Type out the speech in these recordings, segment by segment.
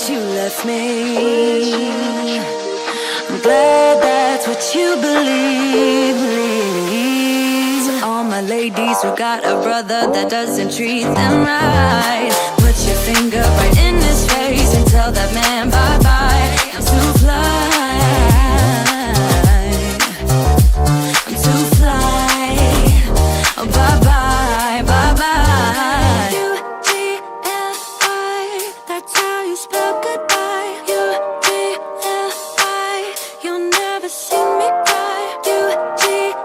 you left me. I'm glad that's what you believe. To all my ladies who got a brother that doesn't treat them right, put your finger right in his face and tell that man bye-bye. I'm too fly. I'm too fly. Oh, bye-bye, bye-bye. U-G-L-I, that's how you spell goodbye. U-G-L-I, you'll never see me cry. U-G-L-I,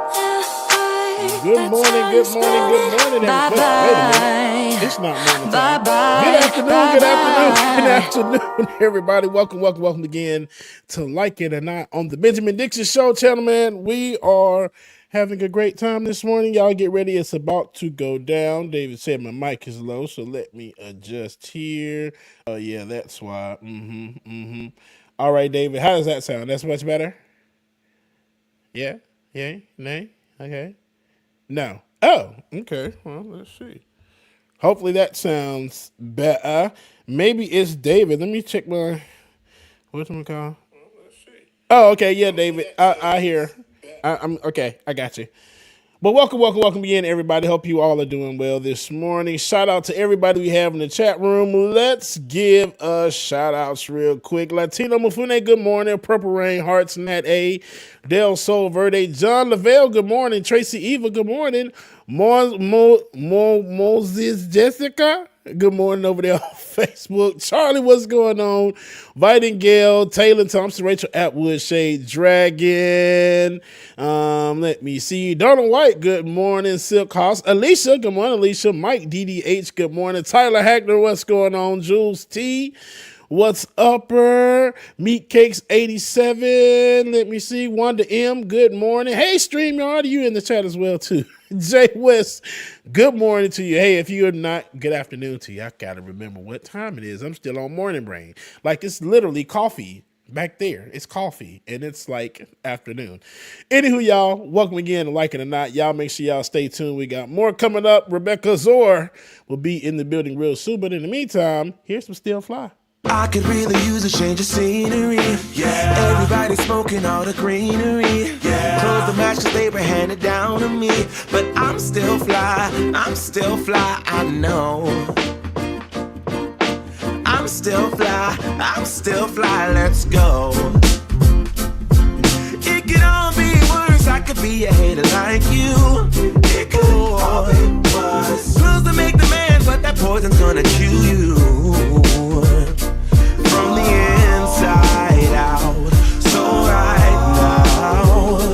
Good morning, good morning, good morning. Bye-bye. It's not morning time. Bye-bye. Good afternoon, everybody. Welcome again to Like It or Not on the Benjamin Dixon Show channel, man. We are having a great time this morning. Y'all get ready. It's about to go down. David said my mic is low, so let me adjust here. Oh, yeah, that's why. All right, David, how does that sound? That's much better? Yeah? Yay? Nay? Okay. No. Oh, okay. Well, let's see. Hopefully that sounds better. Maybe it's David. Let me check my, what's my call? Let's see. Oh, okay. Yeah, David. I hear. I'm okay. I got you. But welcome again, everybody. Hope you all are doing well this morning. Shout out to everybody we have in the chat room. Let's give us shout outs real quick. Latino Mufune, good morning. Purple Rain, Hearts, Nat A, Del Sol Verde, John Lavelle, good morning. Tracy Eva, good morning. Moses Jessica, good morning over there on Facebook. Charlie, what's going on? Viden Gale, Taylor Thompson, Rachel Atwood, Shade Dragon. Let me see. Donald White, good morning. Silk House. Alicia, good morning. Alicia. Mike DDH, good morning. Tyler Hackner, what's going on? Jules T, what's upper? Meat Cakes 87. Let me see. Wanda M, good morning. Hey, StreamYard, you in the chat as well, too. Jay West, good morning to you. Hey, if you're not, good afternoon to you. I got to remember what time it is. I'm still on morning brain. Like, it's literally coffee back there. It's coffee, and it's like afternoon. Anywho, y'all, welcome again to Like It or Not. Y'all make sure y'all stay tuned. We got more coming up. Rebecca Zor will be in the building real soon. But in the meantime, here's some Still Fly. I could really use a change of scenery. Yeah. Everybody smoking all the greenery. Yeah. Close the match 'cause they were handed down to me. But I'm still fly, I know. I'm still fly, let's go. It could all be worse, I could be a hater like you. It could all be worse. Pills to make the man, but that poison's gonna chew you from the inside out. So right now,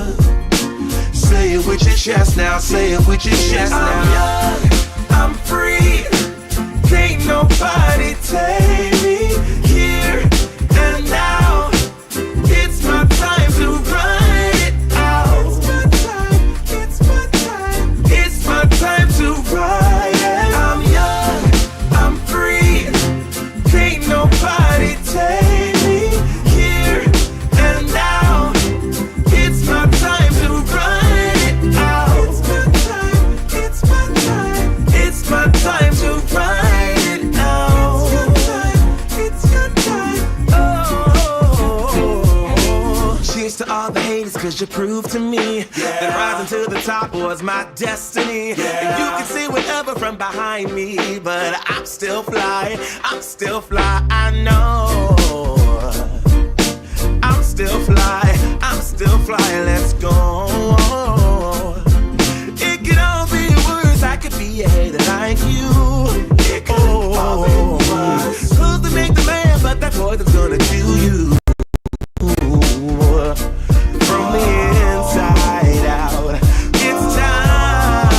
say it with your chest now, say it with your chest now. I'm young, I'm free, can't nobody take me here and now. It's my time to run it out. It's my time to ride it. I'm young, I'm free, can't nobody take me here and now. It's my time to run it out. It's my time to ride it out. It's your time. Oh, cheers to all the haters, 'cause you proved to me that rising to the top was my destiny. And you can see whatever from behind me, but I'm still fly, I know. I'm still fly, let's go. It could all be worse, I could be a hater like you. It could all be worse. Close to make the man, but that poison's gonna chew you from the inside out. It's time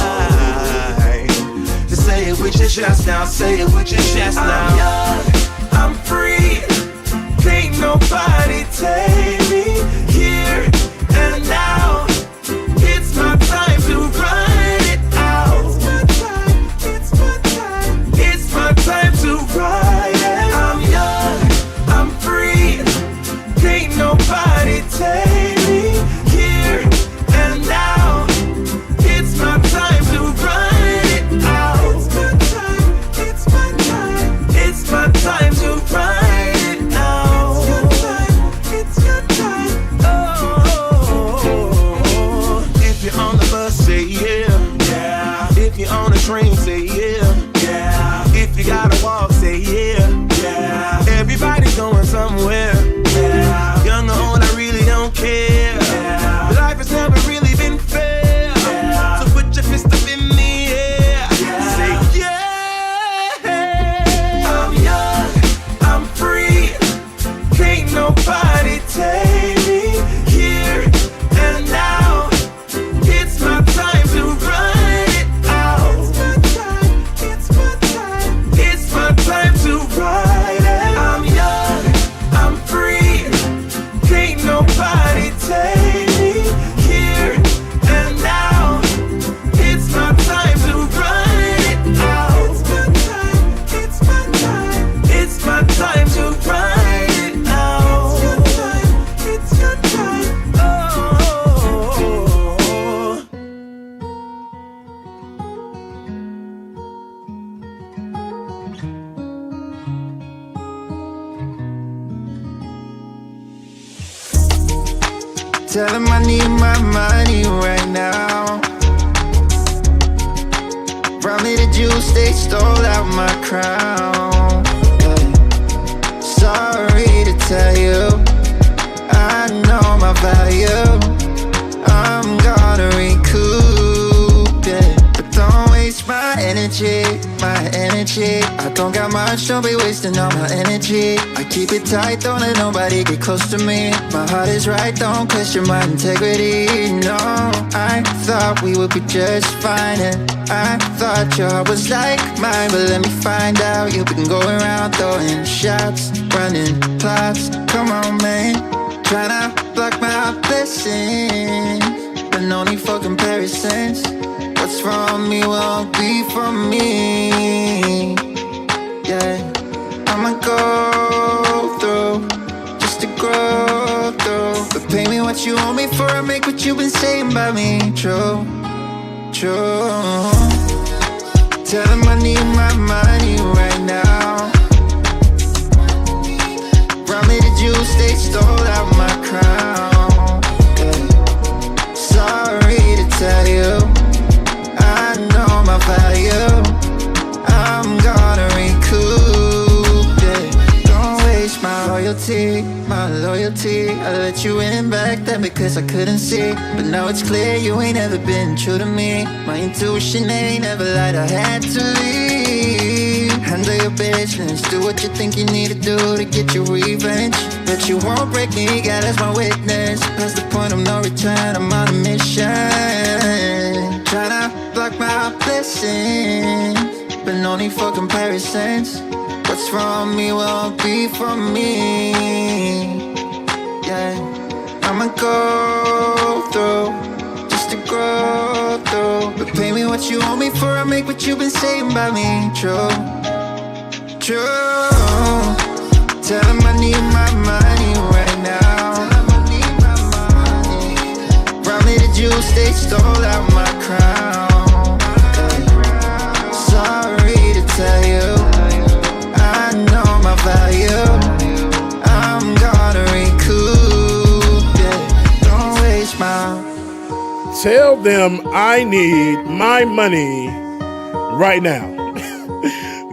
to say it with your chest now, say it with your chest now. I'm young, I'm free, can't nobody take me here and now. It's my time to run it out. It's my time to ride it. I'm young, I'm free, can't nobody take me here and now. It's my time to run it out. It's my time to ride it Tell him I need my money right now. Brought me the juice, they stole out my crown. Yeah. Sorry to tell you, I know my value. I'm gonna recoup, yeah. But don't waste my energy, my energy. I don't got much, don't be wasting all my energy. I keep it tight, don't let nobody get close to me. My heart is right, don't question my integrity. No, I thought we would be just fine, and I thought your heart was like mine. But let me find out, you've been going around throwing shots, running plots. Come on, man, tryna block my blessings, but no need for comparisons. What's from me won't be from me. Yeah, I'ma go through just to grow through. But pay me what you owe me for, I make what you've been saying about me true, true. Tell them I need my money right now. Brought me the juice, they stole out my crown. Yeah. Sorry to tell you, I know my value. I'm gonna recoup, yeah. Don't waste my loyalty, my loyalty. I let you in back then because I couldn't see, but now it's clear you ain't ever been true to me. My intuition ain't ever lied, I had to leave. Handle your business, do what you think you need to do to get your revenge. But you won't break me, God as my witness. Past the point of no return, I'm on a mission. Tryna block my blessings, but no need for comparisons. What's from me won't be from me. Yeah, I'ma go through just to grow through. But pay me what you owe me for, I make what you've been saying about me true, true. Tell them I need my money right now. Brought me the juice, they stole out my crown. Sorry to tell you, I know my value. I'm gonna recoup, yeah. Don't waste my. Tell them I need my money right now.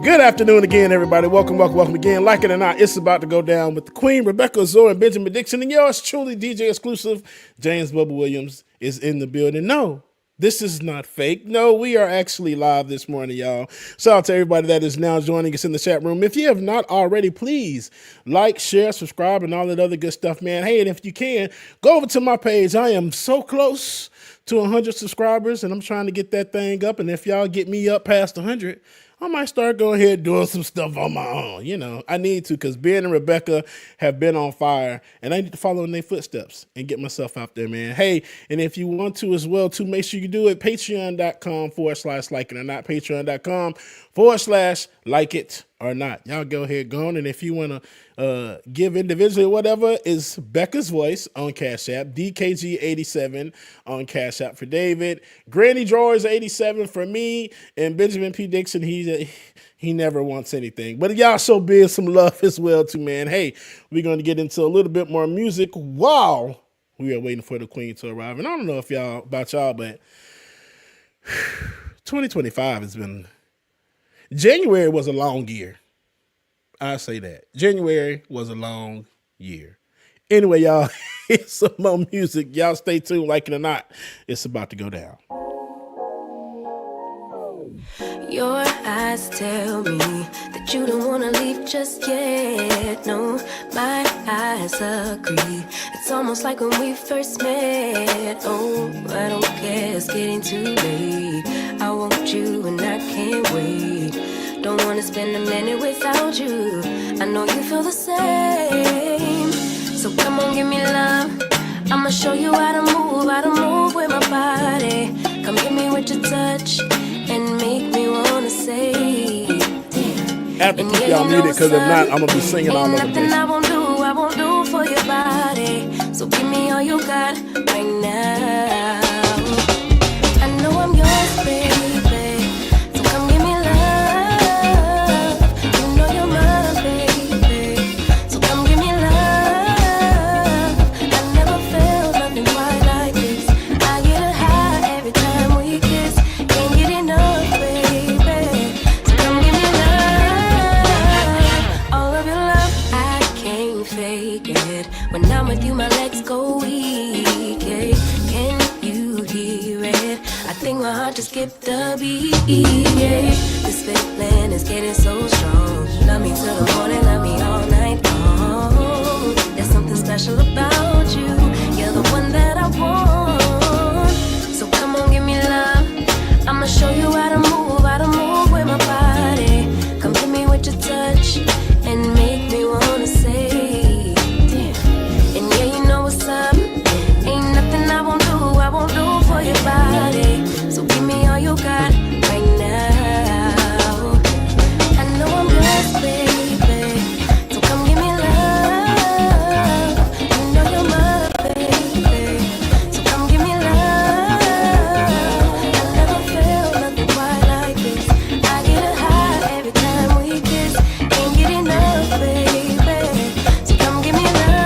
Good afternoon again, everybody. Welcome again. Like it or not, it's about to go down with the Queen, Rebecca Zoe, and Benjamin Dixon. And yours truly, DJ Exclusive, James Bubba Williams, is in the building. No, this is not fake. No, we are actually live this morning, y'all. Shout out to everybody that is now joining us in the chat room. If you have not already, please like, share, subscribe, and all that other good stuff, man. Hey, and if you can, go over to my page. I am so close to 100 subscribers, and I'm trying to get that thing up. And if y'all get me up past 100, I might start going ahead doing some stuff on my own. You know, I need to, because Ben and Rebecca have been on fire, and I need to follow in their footsteps and get myself out there, man. Hey, and if you want to as well, too, make sure you do it. Patreon.com/like it or not. Patreon.com/like it or not. Y'all go ahead, go on. And if you want to give individually or whatever, is Becca's Voice on Cash App, DKG87 on Cash App for David, Granny Drawers 87 for me, and Benjamin P. Dixon, he never wants anything. But y'all show Ben some love as well too, man. Hey, we're going to get into a little bit more music while we are waiting for the Queen to arrive. And I don't know if about y'all, but 2025 has been... January was a long year. I say that. January was a long year. Anyway, y'all, here's some more music. Y'all stay tuned, like it or not. It's about to go down. Your eyes tell me that you don't wanna leave just yet. No, my eyes agree. It's almost like when we first met. Oh, I don't care, it's getting too late. I want you and I can't wait. Don't wanna spend a minute without you. I know you feel the same. So come on, give me love. I'ma show you how to move with my body. Come get me with your touch and make me wanna say. After keep y'all muted, because if not, I'm gonna be singing all over the place. I won't do for your body. So give me all you got right now. I know I'm yours, baby. So come give me love. You know you're mine, baby. So come give me love. I never felt nothing skip the beat. Yeah. This fake plan is getting so strong. Love me till the morning, love me all night long. There's something special about you. You're the one that I want. So come on, give me love. I'ma show you how to move with my body. Come hit me with your touch and make me wanna say, damn. And yeah, you know what's up. Ain't nothing I won't do for your body. So give me all you got right now. I know I'm blessed, baby. So come give me love. You know you're my baby. So come give me love. I never felt nothing quite like this. I get a high every time we kiss. Can't get enough, baby. So come give me love.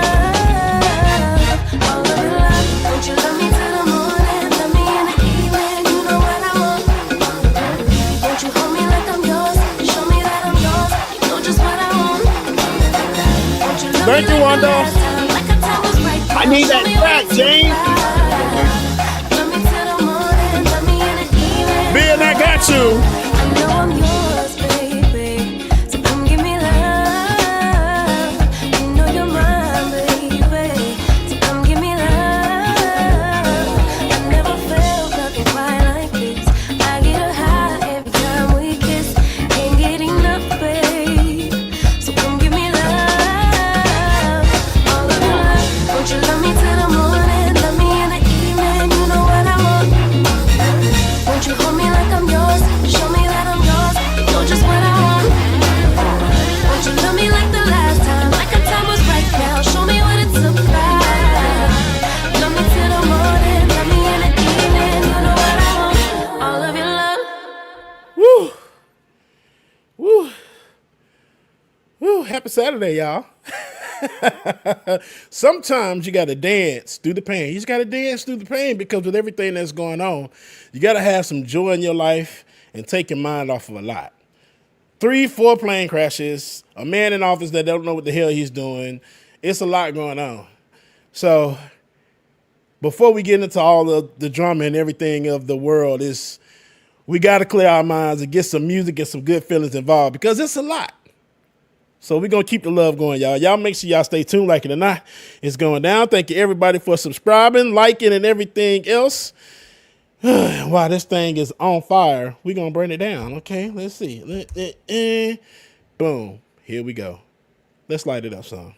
All of your love. Won't you love me till the morning? Love me in the evening. You know what I want. Won't you hold me like I'm yours? Show me that I'm yours. You know just what I want. Won't you love Thank me you, like the Wanda. last time? Like a time was right I need that track, James. Love me till the morning. Love me in the evening. Being I got you. I know I'm yours, baby. So come give me love. You know you're mine, baby. So come give me love. I never felt nothing quite like this. I get a high every time we kiss. Can't get enough, babe. So come give me love. All of your love. Won't you love me till the morning? Love me in the evening. You know what I want. Won't you hold me like I'm yours? Show me that I'm yours. You know just what I want. Won't you love me like the last time? Like a time was right now. Show me what it's about. Love me till the morning. Love me in the evening. You know what I want. All of your love. Woo. Woo. Woo. Happy Saturday, y'all. Sometimes you got to dance through the pain. You just got to dance through the pain because with everything that's going on, you got to have some joy in your life and take your mind off of a lot. 3-4 plane crashes, a man in office that don't know what the hell he's doing. It's a lot going on. So before we get into all the drama and everything of the world, we got to clear our minds and get some music and some good feelings involved because it's a lot. So we're going to keep the love going, y'all. Y'all make sure y'all stay tuned, like it or not. It's going down. Thank you, everybody, for subscribing, liking, and everything else. Wow, this thing is on fire. We're going to burn it down. Okay, let's see. Boom. Here we go. Let's light it up, son.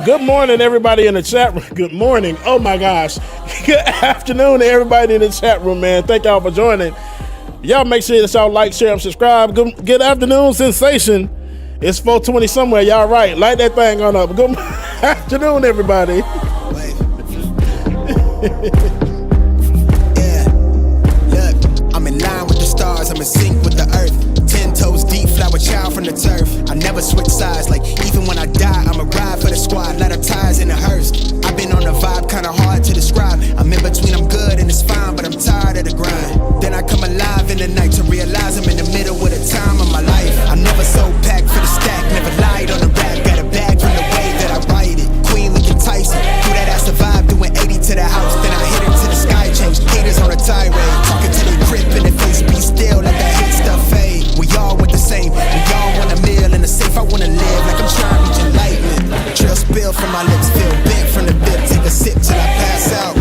Good morning, everybody in the chat room. Good morning. Oh, my gosh. Good afternoon to everybody in the chat room, man. Thank y'all for joining. Y'all make sure that y'all like, share, and subscribe. Good afternoon, Sensation. It's 4:20 somewhere. Y'all right. Light that thing on up. Good afternoon, everybody. Yeah, look, I'm in line with the stars. I'm in sync with the earth. 10 toes deep, flower child from the turf. I never switch sides, like even when I die, I'ma ride for the squad, let up ties in the hearse. I've been on the vibe, kinda hard to describe. I'm in between, I'm good and it's fine, but I'm tired of the grind. Then I come alive in the night to realize I'm in the middle of the time of my life. I never so packed for the stack, never lied on the rap. Got a bag from the way that I write it. Queen Lincoln Tyson, through that ass survive, doing 80 to the house. Then I hit her to the sky, change haters on a tirade. Talking to their grip in the face, be still, let that hit stuff fade. We all want the same, we all want a meal in the safe. I wanna live like I'm trying to reach enlightenment. Trail spill from my lips, feel bent from the bib. Take a sip till I pass out.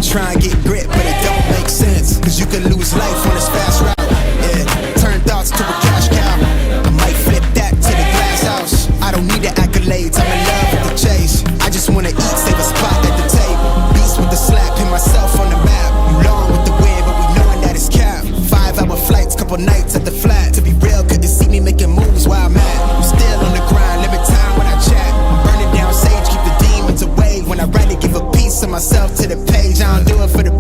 Try and get grit, but it don't make sense. Cause you can lose life on this fast route. Yeah, turn thoughts to a cash cow. I might flip that to the glass house. I don't need the accolades, I'm in love with the chase. I just wanna eat, save a spot at the table. Beast with the slap, pin myself on the map. You long with the wind, but we knowing that it's capped. 5-hour flights, couple nights at the flat. To be real, couldn't see me making moves while I'm at. I'm still on the grind, limit time when I chat. I'm burning down sage, keep the demons away. When I write it, give a piece of myself to the page. I don't do it for the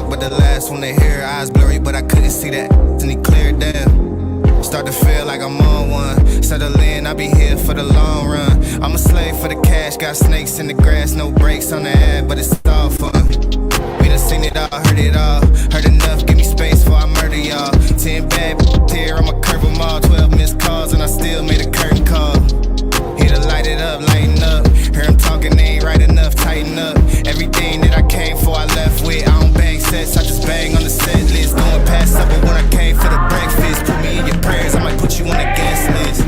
up, but the last one to hear, eyes blurry, but I couldn't see that. And he cleared down. Start to feel like I'm on one. Settle in, I'll be here for the long run. I'm a slave for the cash, got snakes in the grass, no brakes on the ad, but it's all fun. We done seen it all, heard it all. Heard enough, give me space before I murder y'all. 10 bad here, I'ma curve them all. 12 missed calls, and I still made a curtain call. Here to light it up, lighten up. Hear him talking, they ain't right enough, tighten up. Everything that I came for, I left with. I don't bang sets, I just bang on the set list. Going past supper when I came for the breakfast. Put me in your prayers, I might put you on the guest list.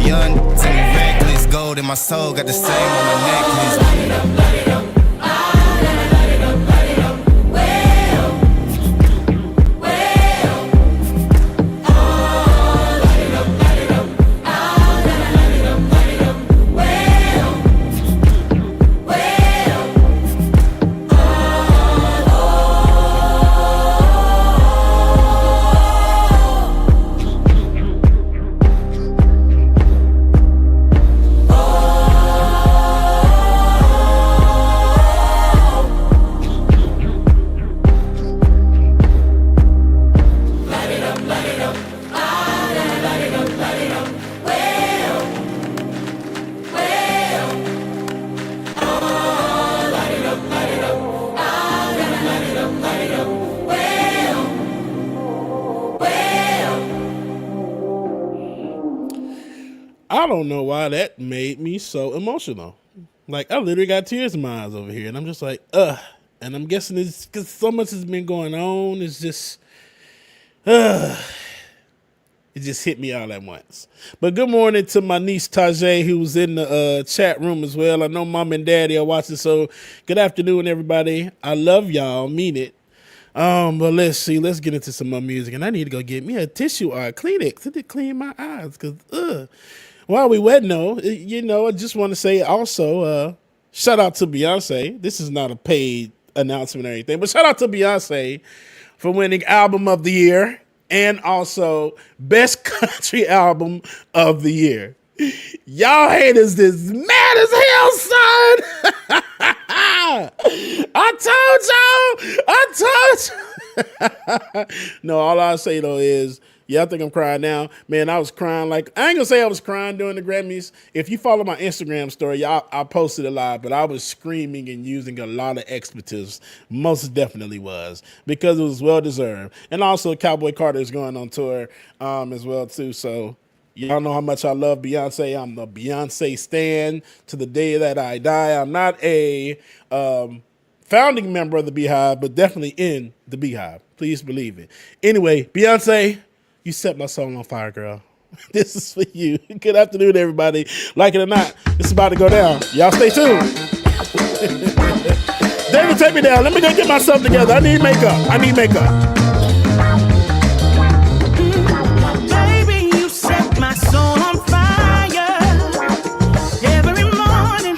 Young, tell me reckless. Gold in my soul, got the same on my necklace. Light it up, light it up. I don't know why that made me so emotional. Like, I literally got tears in my eyes over here, and I'm just like, ugh. And I'm guessing it's because so much has been going on. It's just, it just hit me all at once. But good morning to my niece Tajay, who's in the chat room as well. I know mom and daddy are watching, so good afternoon, everybody. I love y'all, mean it. But let's get into some more music, and I need to go get me a tissue or a Kleenex to clean my eyes, because, while we waiting though, I just want to say also, shout out to Beyonce. This is not a paid announcement or anything, but shout out to Beyonce for winning Album of the Year and also Best Country Album of the Year. Y'all haters is mad as hell, son. I told y'all. No, all I say though is, yeah, I think I'm crying now. Man, I was crying I ain't gonna say I was crying during the Grammys. If you follow my Instagram story, I posted a lot, but I was screaming and using a lot of expletives. Most definitely was, because it was well deserved. And also Cowboy Carter is going on tour as well too. So y'all know how much I love Beyonce. I'm the Beyonce stan to the day that I die. I'm not a founding member of the Beehive, but definitely in the Beehive. Please believe it. Anyway, Beyonce, you set my soul on fire, girl. This is for you. Good afternoon, everybody. Like it or not, it's about to go down. Y'all stay tuned. David, take me down. Let me go get myself together. I need makeup. Baby, you set my soul on fire every morning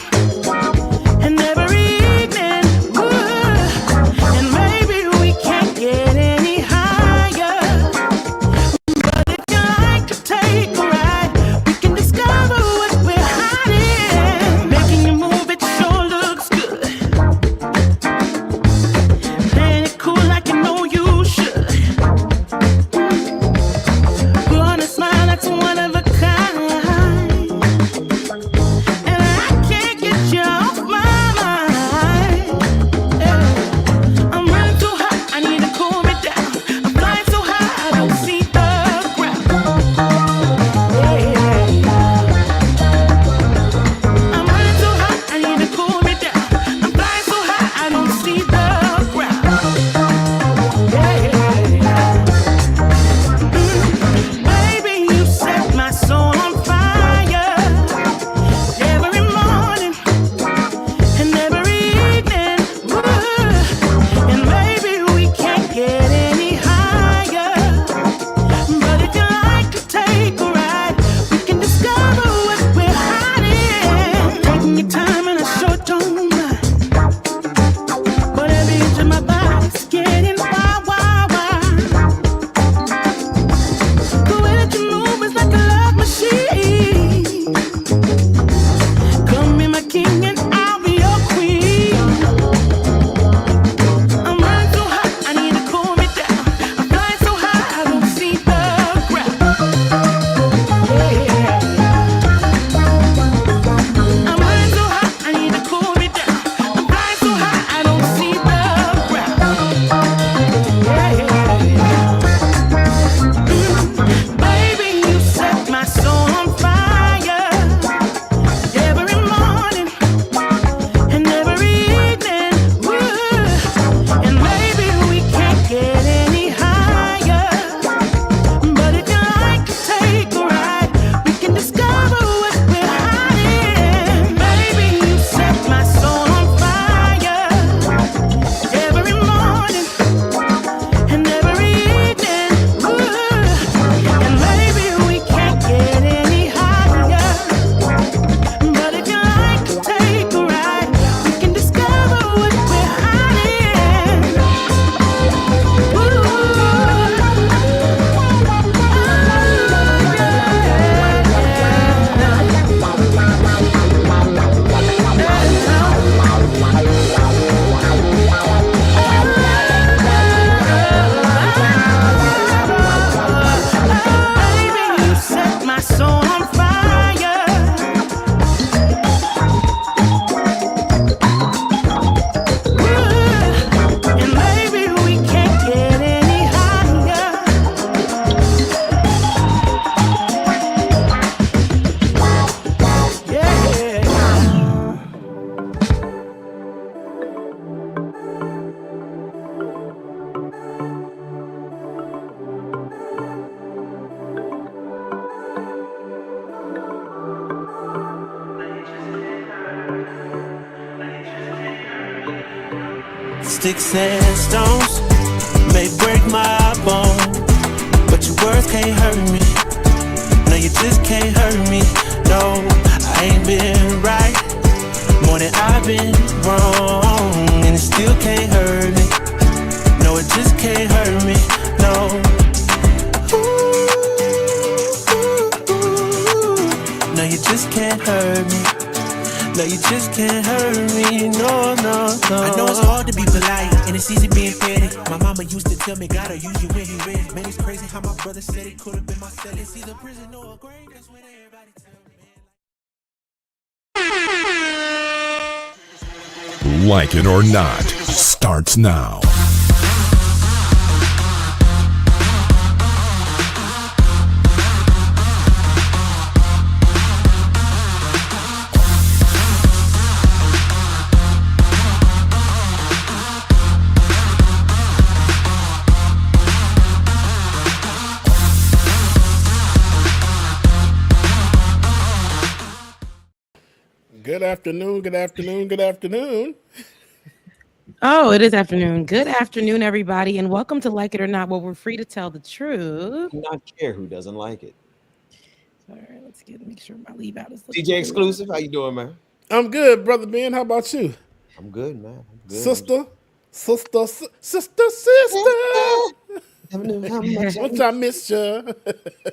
and every evening. Ooh. And maybe we can't get any higher. But if you like to take a ride, we can discover what we're hiding. Making you move, it sure looks good. Playing it cool like you know you should. Sticks and stones may break my bone, but your words can't hurt me. No, you just can't hurt me. No, I ain't been right more than I've been wrong, and it still can't hurt me. No, it just can't hurt me. No. No, you just can't hurt me. No, you just can't hurt me. No, no, no. I know it's hard to be polite, and it's easy being petty. My mama used to tell me, gotta use you when you ready. Man, it's crazy how my brother said it could have been my cell. It's either prison or a grave. That's when everybody tell me. Like It or Not starts now. Good afternoon, good afternoon, good afternoon. Oh, it is afternoon. Good afternoon, everybody, and welcome to Like It or Not, where we're free to tell the truth. Do not care who doesn't like it. All right, make sure my leave out is DJ Exclusive, how you doing, man? I'm good, Brother Ben. How about you? I'm good, man. I'm good. Sister. What I missed you.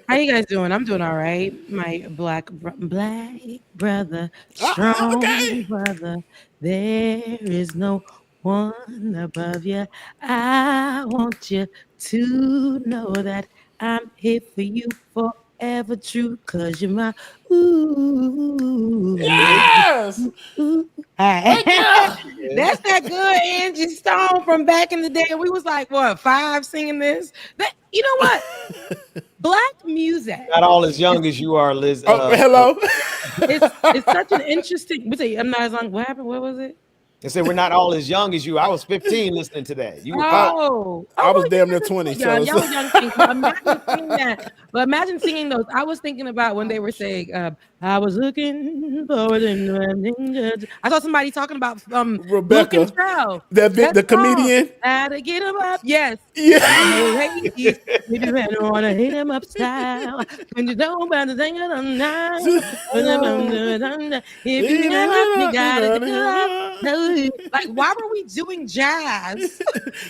How you guys doing? I'm doing all right. My black brother, strong brother. There is no one above you. I want you to know that I'm here for you forever true, cause you're my ooh. Yes! Ooh. That's that good Angie Stone from back in the day. We was like, what, 5 singing this? You know what? Black music. Not all as young as you are, Liz. Hello. It's such an interesting. I'm not as long. What happened? What was it? They said we're not all as young as you. I was 15 listening to that. You were I was damn near 20. Y'all was young things. Imagine singing that. But imagine singing those. I was thinking about when they were saying, I was looking forward and I saw somebody talking about Rebecca, the comedian. How to get him up? Yes. Yeah. Maybe I don't want to hit him up style. When you know about the thing of the night. If you never, you gotta get up. Like, why were we doing jazz?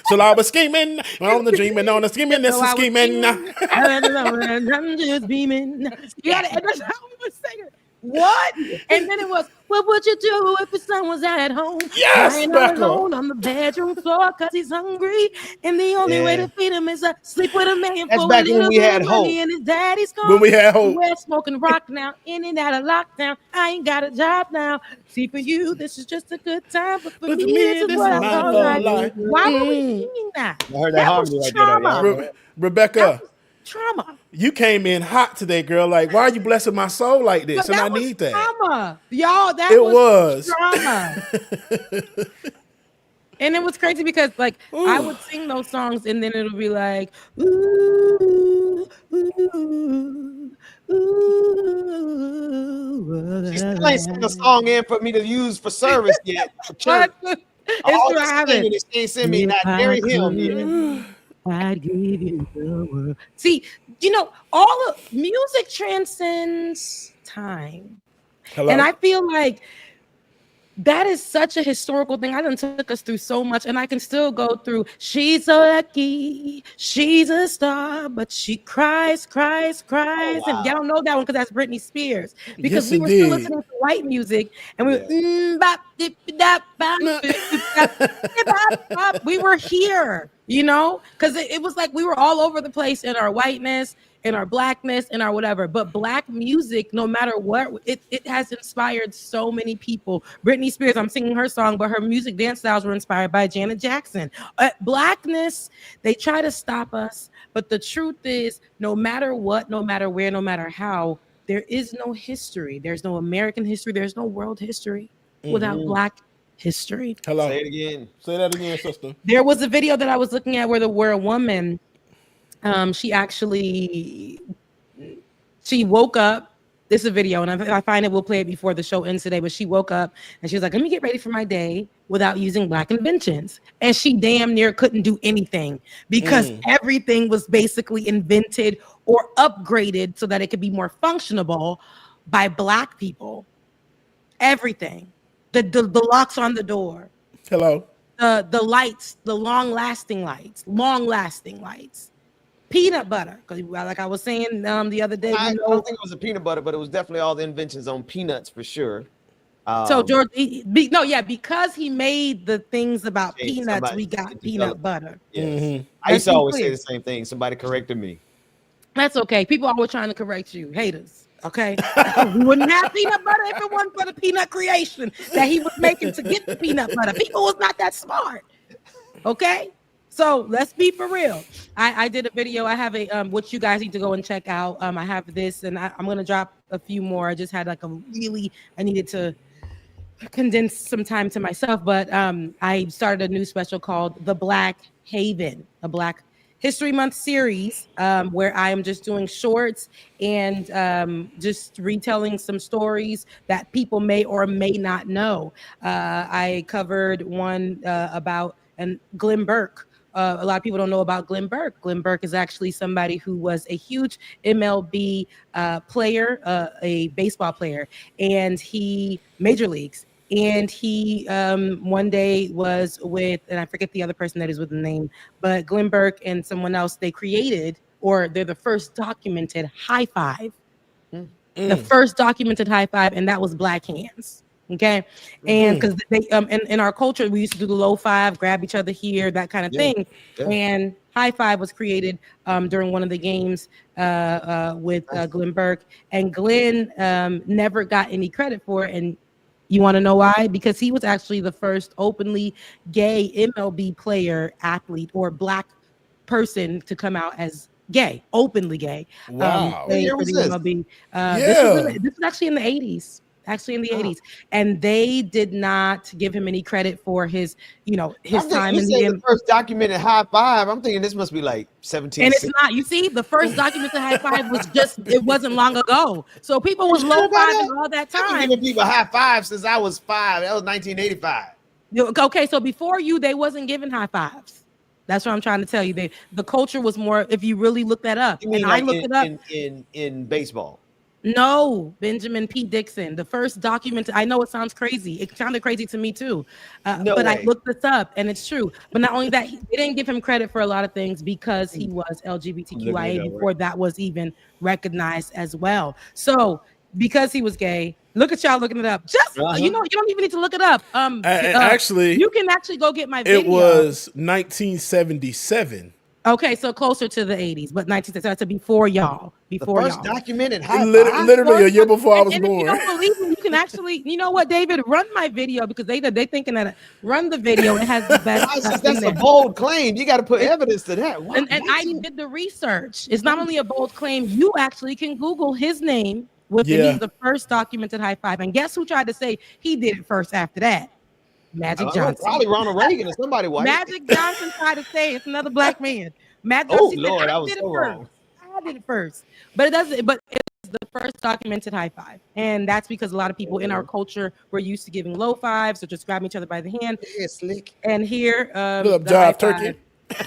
So I was scheming on the dreaming, on the scheming, this is scheming. I'm just beaming. Yeah, and that's how we were singing. What? And then it was, what would you do if your son was at home? Yes, lying all alone on the bedroom floor because he's hungry, and the only way to feed him is to sleep with a man. That's back when we had hope. And his daddy's gone. When we had hope. We're smoking rock now, in and out of lockdown. I ain't got a job now. See, for you, this is just a good time, but for me, this is what I call life. Why were we singing that? I heard that harmony right there. Rebecca. Trauma. You came in hot today, girl. Like, why are you blessing my soul like this? And I need that. Trauma. Y'all, that was trauma. And it was crazy because, like, I would sing those songs and then it'll be like, ooh, ooh, ooh. She still ain't sent a song in for me to use for service yet. For church. It's what happened. They send me not Mary Hill. I'd give you the world. See, you know, all of music transcends time. Hello? And I feel like that is such a historical thing. I done took us through so much, and I can still go through. She's so lucky, she's a star, but she cries. Oh, wow. And y'all know that one because that's Britney Spears. Because Yes, we were indeed. still listening to white music, and we we were here, you know, because it was like we were all over the place in our whiteness, in our blackness, in our whatever. But black music, no matter what, it has inspired so many people. Britney Spears, I'm singing her song, but her music dance styles were inspired by Janet Jackson. Blackness, they try to stop us, but the truth is, no matter what, no matter where, no matter how, there is no history. There's no American history. There's no world history without black history. Hello. Say it again. Say that again, sister. There was a video that I was looking at where a woman, she woke up This is a video, and if I find it, we'll play it before the show ends today. But she woke up and she was like, let me get ready for my day without using Black inventions. And she damn near couldn't do anything because everything was basically invented or upgraded so that it could be more functional by Black people. Everything. The locks on the door. Hello. The lights, the long-lasting lights. Peanut butter, because like I was saying the other day, I don't think it was a peanut butter, but it was definitely all the inventions on peanuts for sure. So George, because he made the things about peanuts, we got peanut butter. Yes. I used to always say the same thing. Somebody corrected me. That's okay. People always trying to correct you, haters. Okay, we wouldn't have peanut butter if it wasn't for the peanut creation that he was making to get the peanut butter. People was not that smart. Okay. So let's be for real. I did a video. I have a which you guys need to go and check out. I have this, and I'm gonna drop a few more. I just had like I needed to condense some time to myself, but I started a new special called The Black Haven, a Black History Month series, where I am just doing shorts and just retelling some stories that people may or may not know. I covered one about Glenn Burke. A lot of people don't know about Glenn Burke. Glenn Burke is actually somebody who was a huge MLB player, a baseball player, and he major leagues. And he one day was with, and I forget the other person that is with the name, but Glenn Burke and someone else, they created, or they're the first documented high five. The first documented high five, and that was Black hands. Okay. And because they in our culture, we used to do the low five, grab each other here, that kind of thing. Yeah. And high five was created during one of the games with Glenn Burke. And Glenn never got any credit for it. And you want to know why? Because he was actually the first openly gay MLB player, athlete, or Black person to come out as gay, openly gay. Wow. For the MLB. This was actually in the 80s. Actually in the 80s, and they did not give him any credit for his time in the first documented high five. I'm thinking this must be like 17. And it's not. You see, the first documented high five was it wasn't long ago. So people was low fiving all that time. I've been giving people high five since I was 5. That was 1985. Okay, so before you, they wasn't giving high fives. That's what I'm trying to tell you. The culture was more. If you really look that up, you mean and like I looked it up in baseball. No, Benjamin P. Dixon, the first documented. I know it sounds crazy. It sounded crazy to me too, but I looked this up and it's true. But not only that, they didn't give him credit for a lot of things because he was LGBTQIA before that was even recognized as well. So because he was gay, look at y'all looking it up. Just you don't even need to look it up. Actually, you can actually go get my video. It was 1977. Okay, so closer to the 80s, but 1960s. That's before y'all. Before the first y'all. documented high five. Literally a year before I was born. If you don't believe me, you can actually, you know what, David, run my video because they thinking that run the video. It has the best. That's a bold claim. You got to put evidence to that. And I did the research. It's not only a bold claim. You actually can Google his name with he's the first documented high five. And guess who tried to say he did it first after that? Magic Johnson. Probably Ronald Reagan or somebody white. Magic Johnson tried to say it's another Black man. Matt Johnson Lord, I was so wrong. I did it first, but it doesn't. But it's the first documented high five, and that's because a lot of people in our culture were used to giving low fives or just grabbing each other by the hand. Yeah, slick. And here, Jive Turkey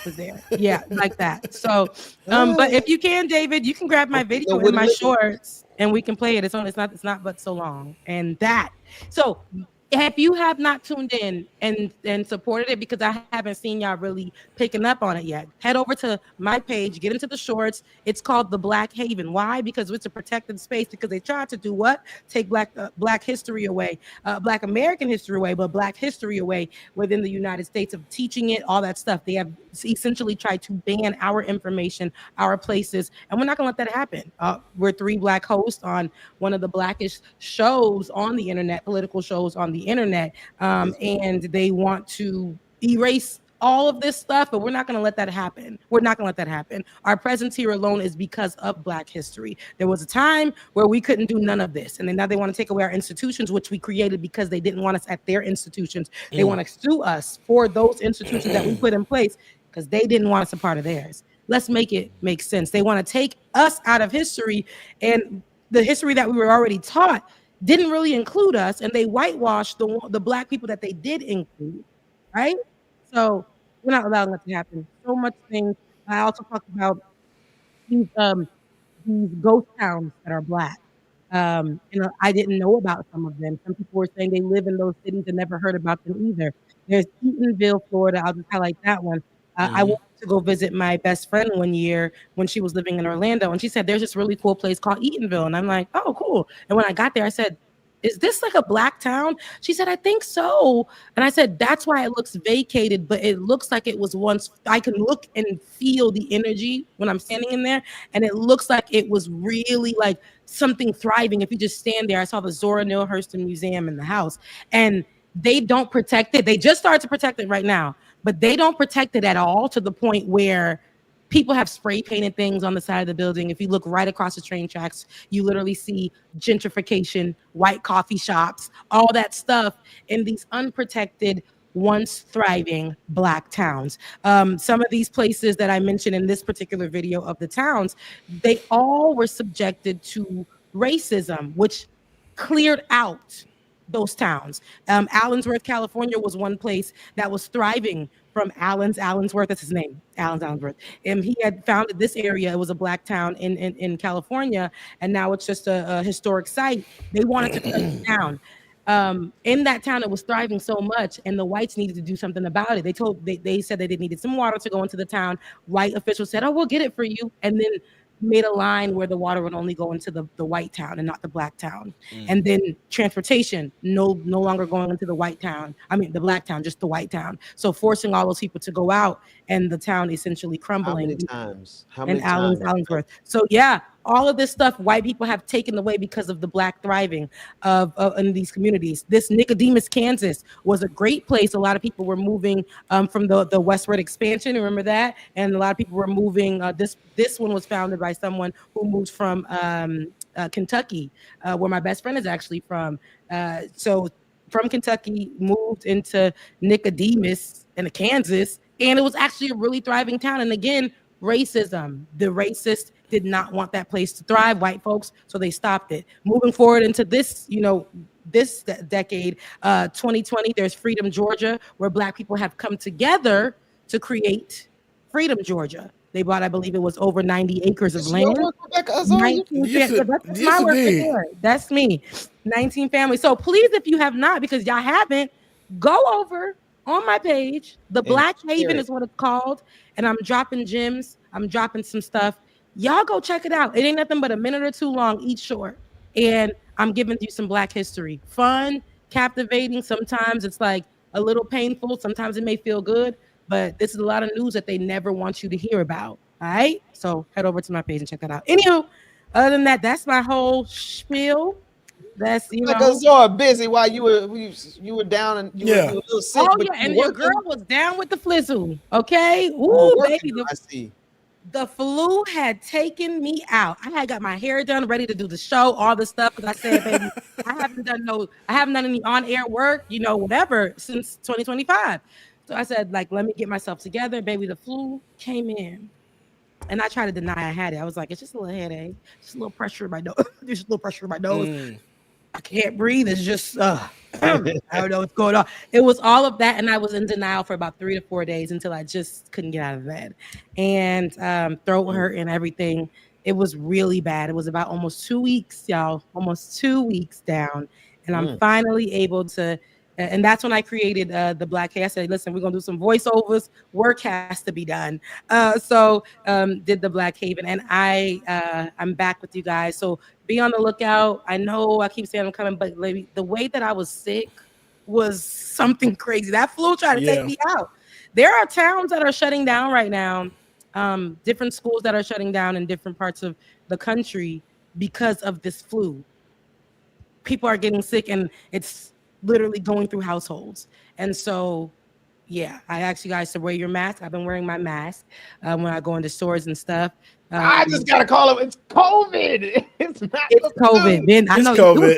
was there. Yeah, like that. So, but if you can, David, you can grab my video in my shorts, and we can play it. It's not but so long, and that. So. If you have not tuned in and supported it, because I haven't seen y'all really picking up on it yet, head over to my page, get into the shorts. It's called The Black Haven. Why? Because it's a protected space, because they tried to do what? Take Black history away, Black American history away, but Black history away within the United States of teaching it, all that stuff. They have essentially tried to ban our information, our places, and we're not going to let that happen. We're 3 Black hosts on one of the Blackish shows on the internet, political shows on the internet, and they want to erase all of this stuff, but we're not going to let that happen. We're not going to let that happen. Our presence here alone is because of Black history. There was a time where we couldn't do none of this, and then now they want to take away our institutions, which we created because they didn't want us at their institutions. They want to sue us for those institutions that we put in place because they didn't want us a part of theirs. Let's make it make sense. They want to take us out of history, and the history that we were already taught didn't really include us, and they whitewashed the black people that they did include, right? So we're not allowing that to happen. So much things. I also talked about these ghost towns that are black. I didn't know about some of them. Some people were saying they live in those cities and never heard about them either. There's Eatonville, Florida. I'll just highlight that one. I wanted to go visit my best friend one year when she was living in Orlando, and she said there's this really cool place called Eatonville, and I'm like, oh, cool. And when I got there, I said, is this like a black town? She said, I think so. And I said, that's why it looks vacated, but it looks like it was once. I can look and feel the energy when I'm standing in there. And it looks like it was really like something thriving. If you just stand there, I saw the Zora Neale Hurston Museum in the house, and they don't protect it. They just started to protect it right now, but they don't protect it at all, to the point where people have spray painted things on the side of the building. If you look right across the train tracks, you literally see gentrification, white coffee shops, all that stuff in these unprotected, once thriving black towns. Some of these places that I mentioned in this particular video of the towns, they all were subjected to racism, which cleared out those towns. Allensworth, California was one place that was thriving from Allensworth, that's his name, Allensworth. And he had founded this area. It was a black town in California, and now it's just a historic site. They wanted to cut it down. In that town, it was thriving so much, and the whites needed to do something about it. They said that they needed some water to go into the town. White officials said, oh, we'll get it for you. And then made a line where the water would only go into the white town and not the black town. And then transportation, no longer going into the white town. I mean, the black town, just the white town. So forcing all those people to go out, and the town essentially crumbling. How many times? Allensworth. So yeah, all of this stuff white people have taken away because of the black thriving of in these communities. This Nicodemus, Kansas was a great place. A lot of people were moving from the westward expansion. Remember that? And a lot of people were moving. This one was founded by someone who moved from Kentucky, where my best friend is actually from. So from Kentucky, moved into Nicodemus in Kansas, and it was actually a really thriving town. And again, racism. The racist did not want that place to thrive, white folks, so they stopped it. Moving forward into this, this decade, 2020, there's Freedom, Georgia, where black people have come together to create Freedom, Georgia. They bought, I believe it was over 90 acres of land. That's my work right there. That's me. 19 families. So please, if you have not, because y'all haven't, go over on my page. The Black Haven is what it's called. And I'm dropping gems. I'm dropping some stuff. Y'all go check it out. It ain't nothing but a minute or two long, each short. And I'm giving you some black history. Fun, captivating. Sometimes it's like a little painful. Sometimes it may feel good. But this is a lot of news that they never want you to hear about. All right? So head over to my page and check that out. Anywho, other than that, that's my whole spiel. That's Because you're busy while you were down and you were a little sick. Oh yeah, and your girl was down with the flizzle. Okay, ooh, baby, the flu had taken me out. I had got my hair done, ready to do the show, all the stuff. Because I said, baby, I haven't done any on-air work, whatever, since 2025. So I said, like, let me get myself together, baby. The flu came in. And I tried to deny I had it. I was like, it's just a little headache, just a little pressure in my nose. Just a little pressure in my nose. I can't breathe. It's just, I don't know what's going on. It was all of that. And I was in denial for about 3 to 4 days until I just couldn't get out of bed. And throat hurt and everything. It was really bad. It was about almost 2 weeks, y'all. Almost 2 weeks down. And I'm finally able to, and that's when I created the Black Haven. I said, listen, we're going to do some voiceovers. Work has to be done. So did the Black Haven. And I'm back with you guys. So be on the lookout. I know I keep saying I'm coming, but the way that I was sick was something crazy. That flu tried to take me out. There are towns that are shutting down right now. Different schools that are shutting down in different parts of the country because of this flu. People are getting sick, and it's literally going through households. And so, yeah, I ask you guys to wear your mask. I've been wearing my mask when I go into stores and stuff. I just gotta call it. It's COVID. It's not. It's COVID. Ben, I It's know COVID.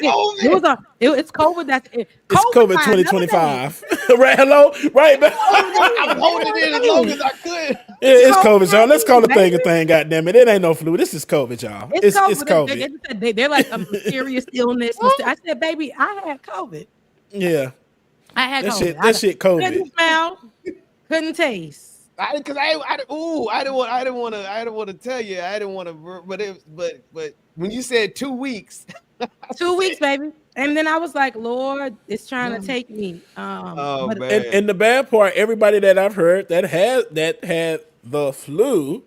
It's COVID. It's COVID 2025. Right? Hello? Right? I'm holding it in as long as I could. It's COVID, y'all. Let's call the thing a thing, goddamn it. It ain't no flu. This is COVID, y'all. It's COVID. They're like a mysterious illness. I said, baby, I had COVID. Yeah. I had COVID. That shit COVID. Couldn't smell, couldn't taste. I didn't want to tell you. I didn't want to, but when you said 2 weeks, 2 weeks, baby, and then I was like, Lord, it's trying to take me. man. And the bad part, everybody that I've heard that had the flu,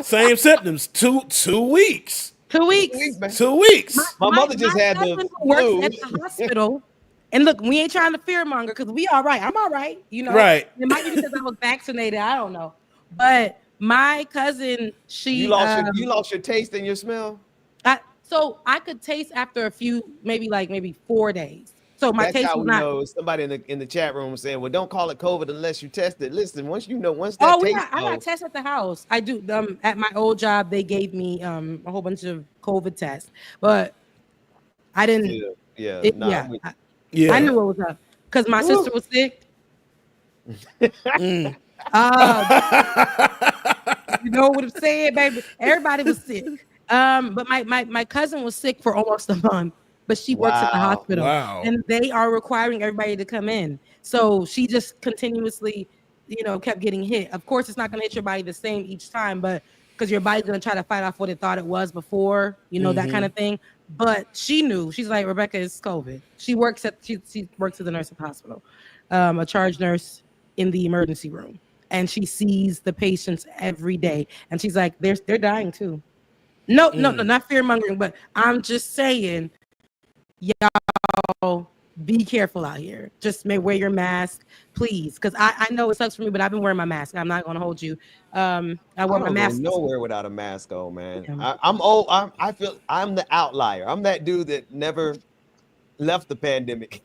same symptoms. 2 weeks. 2 weeks. 2 weeks. My mother just had the flu. Works at the hospital. And look, we ain't trying to fearmonger because we all right. I'm all right. You know, right. It might be because I was vaccinated. I don't know. But my cousin, you lost your taste and your smell. So I could taste after a few, maybe 4 days. So my taste was not. Know. Somebody in the chat room saying, "Well, don't call it COVID unless you test it." Listen, once that I got tests at the house. I do. At my old job, they gave me a whole bunch of COVID tests, but I didn't. Yeah. I knew what was up because my sister was sick. You know what I'm saying, baby? Everybody was sick. But my cousin was sick for almost a month, but she works at the hospital. Wow. And they are requiring everybody to come in. So she just continuously, kept getting hit. Of course, it's not going to hit your body the same each time, but because your body's going to try to fight off what it thought it was before, that kind of thing. But she knew. She's like, Rebecca, it's COVID. She works as a nurse at the hospital, a charge nurse in the emergency room, and she sees the patients every day. And she's like, they're dying too. No, not fear mongering, but I'm just saying, y'all be careful out here. Just wear your mask, please, because I know it sucks for me, but I've been wearing my mask. I'm not gonna hold you. I wear my mask nowhere without a mask on, man. Yeah. I'm old. I feel I'm the outlier. I'm that dude that never left the pandemic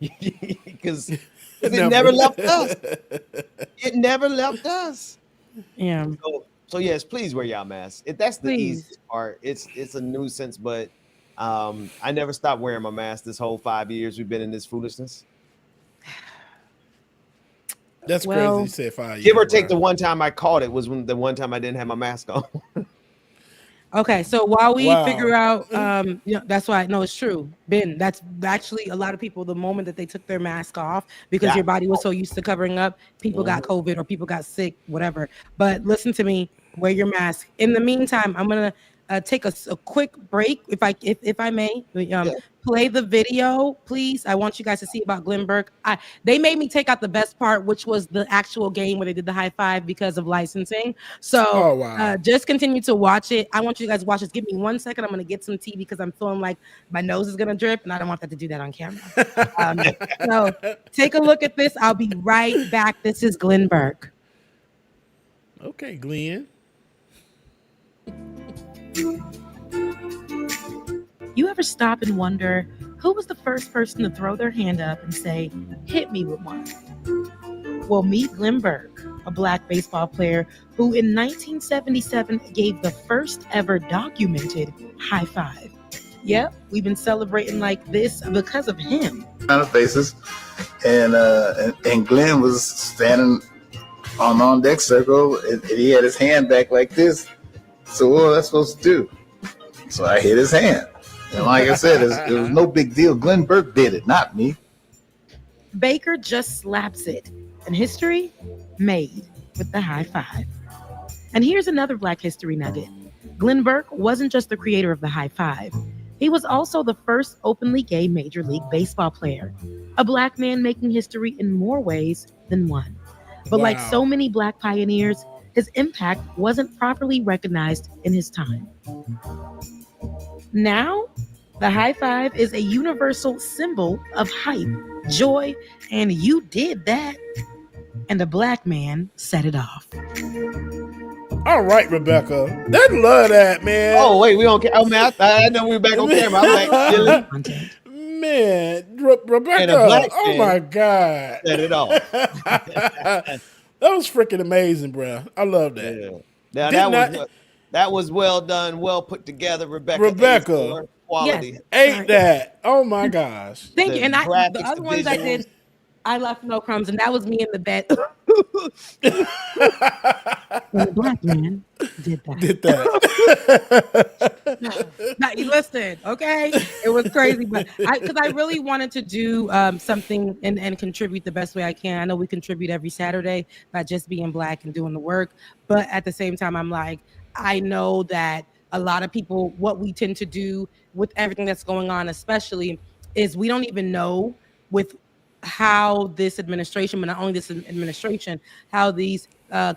because it never left us. It never left us. Yeah. So yes, please wear your mask. That's the easiest part. It's a nuisance, but I never stopped wearing my mask this whole 5 years we've been in this foolishness. That's crazy. You said 5 years. Give or take, the one time I caught it was the one time I didn't have my mask on. Okay, so while we figure out, that's why I know it's true, Ben. That's actually a lot of people. The moment that they took their mask off because your body was so used to covering up, people got COVID or people got sick, whatever. But listen to me, wear your mask. In the meantime, I'm gonna take a quick break, if I may. Play the video, please. I want you guys to see about Glenn Burke. They made me take out the best part, which was the actual game where they did the high five because of licensing. So just continue to watch it. I want you guys to watch this. Give me 1 second. I'm going to get some tea because I'm feeling like my nose is going to drip, and I don't want that to do that on camera. So take a look at this. I'll be right back. This is Glenn Burke. Okay, Glenn. You ever stop and wonder who was the first person to throw their hand up and say, "Hit me with one"? Well, meet Glenn Burke, a Black baseball player who in 1977 gave the first ever documented high five. Yep, we've been celebrating like this because of him. Faces, and Glenn was standing on deck circle, and he had his hand back like this. So what was I supposed to do? So I hit his hand. And like I said, it was no big deal. Glenn Burke did it, not me. Baker just slaps it. And history made with the high five. And here's another Black history nugget. Glenn Burke wasn't just the creator of the high five. He was also the first openly gay Major League Baseball player. A Black man making history in more ways than one. But like so many Black pioneers, his impact wasn't properly recognized in his time. Now, the high five is a universal symbol of hype, joy, and you did that. And a Black man set it off. All right, Rebecca. They love that, man. Oh, wait, we don't care. Oh, man, I know we were back on camera. I'm like, man, Rebecca. And a black Oh man my God. set it off. That was freaking amazing, bro. I love that. Yeah. Now that was well done, well put together, Rebecca. Rebecca. Quality. Ate that. Oh my gosh. Thank you. And the graphics, other the ones I did, visuals. I left no crumbs, and that was me in the bed. And the black man did that. Now, you listen, okay? It was crazy, but because I really wanted to do something and contribute the best way I can. I know we contribute every Saturday by just being black and doing the work, but at the same time, I'm like, I know that a lot of people, what we tend to do with everything that's going on, especially, is we don't even know with how this administration, but not only this administration, how these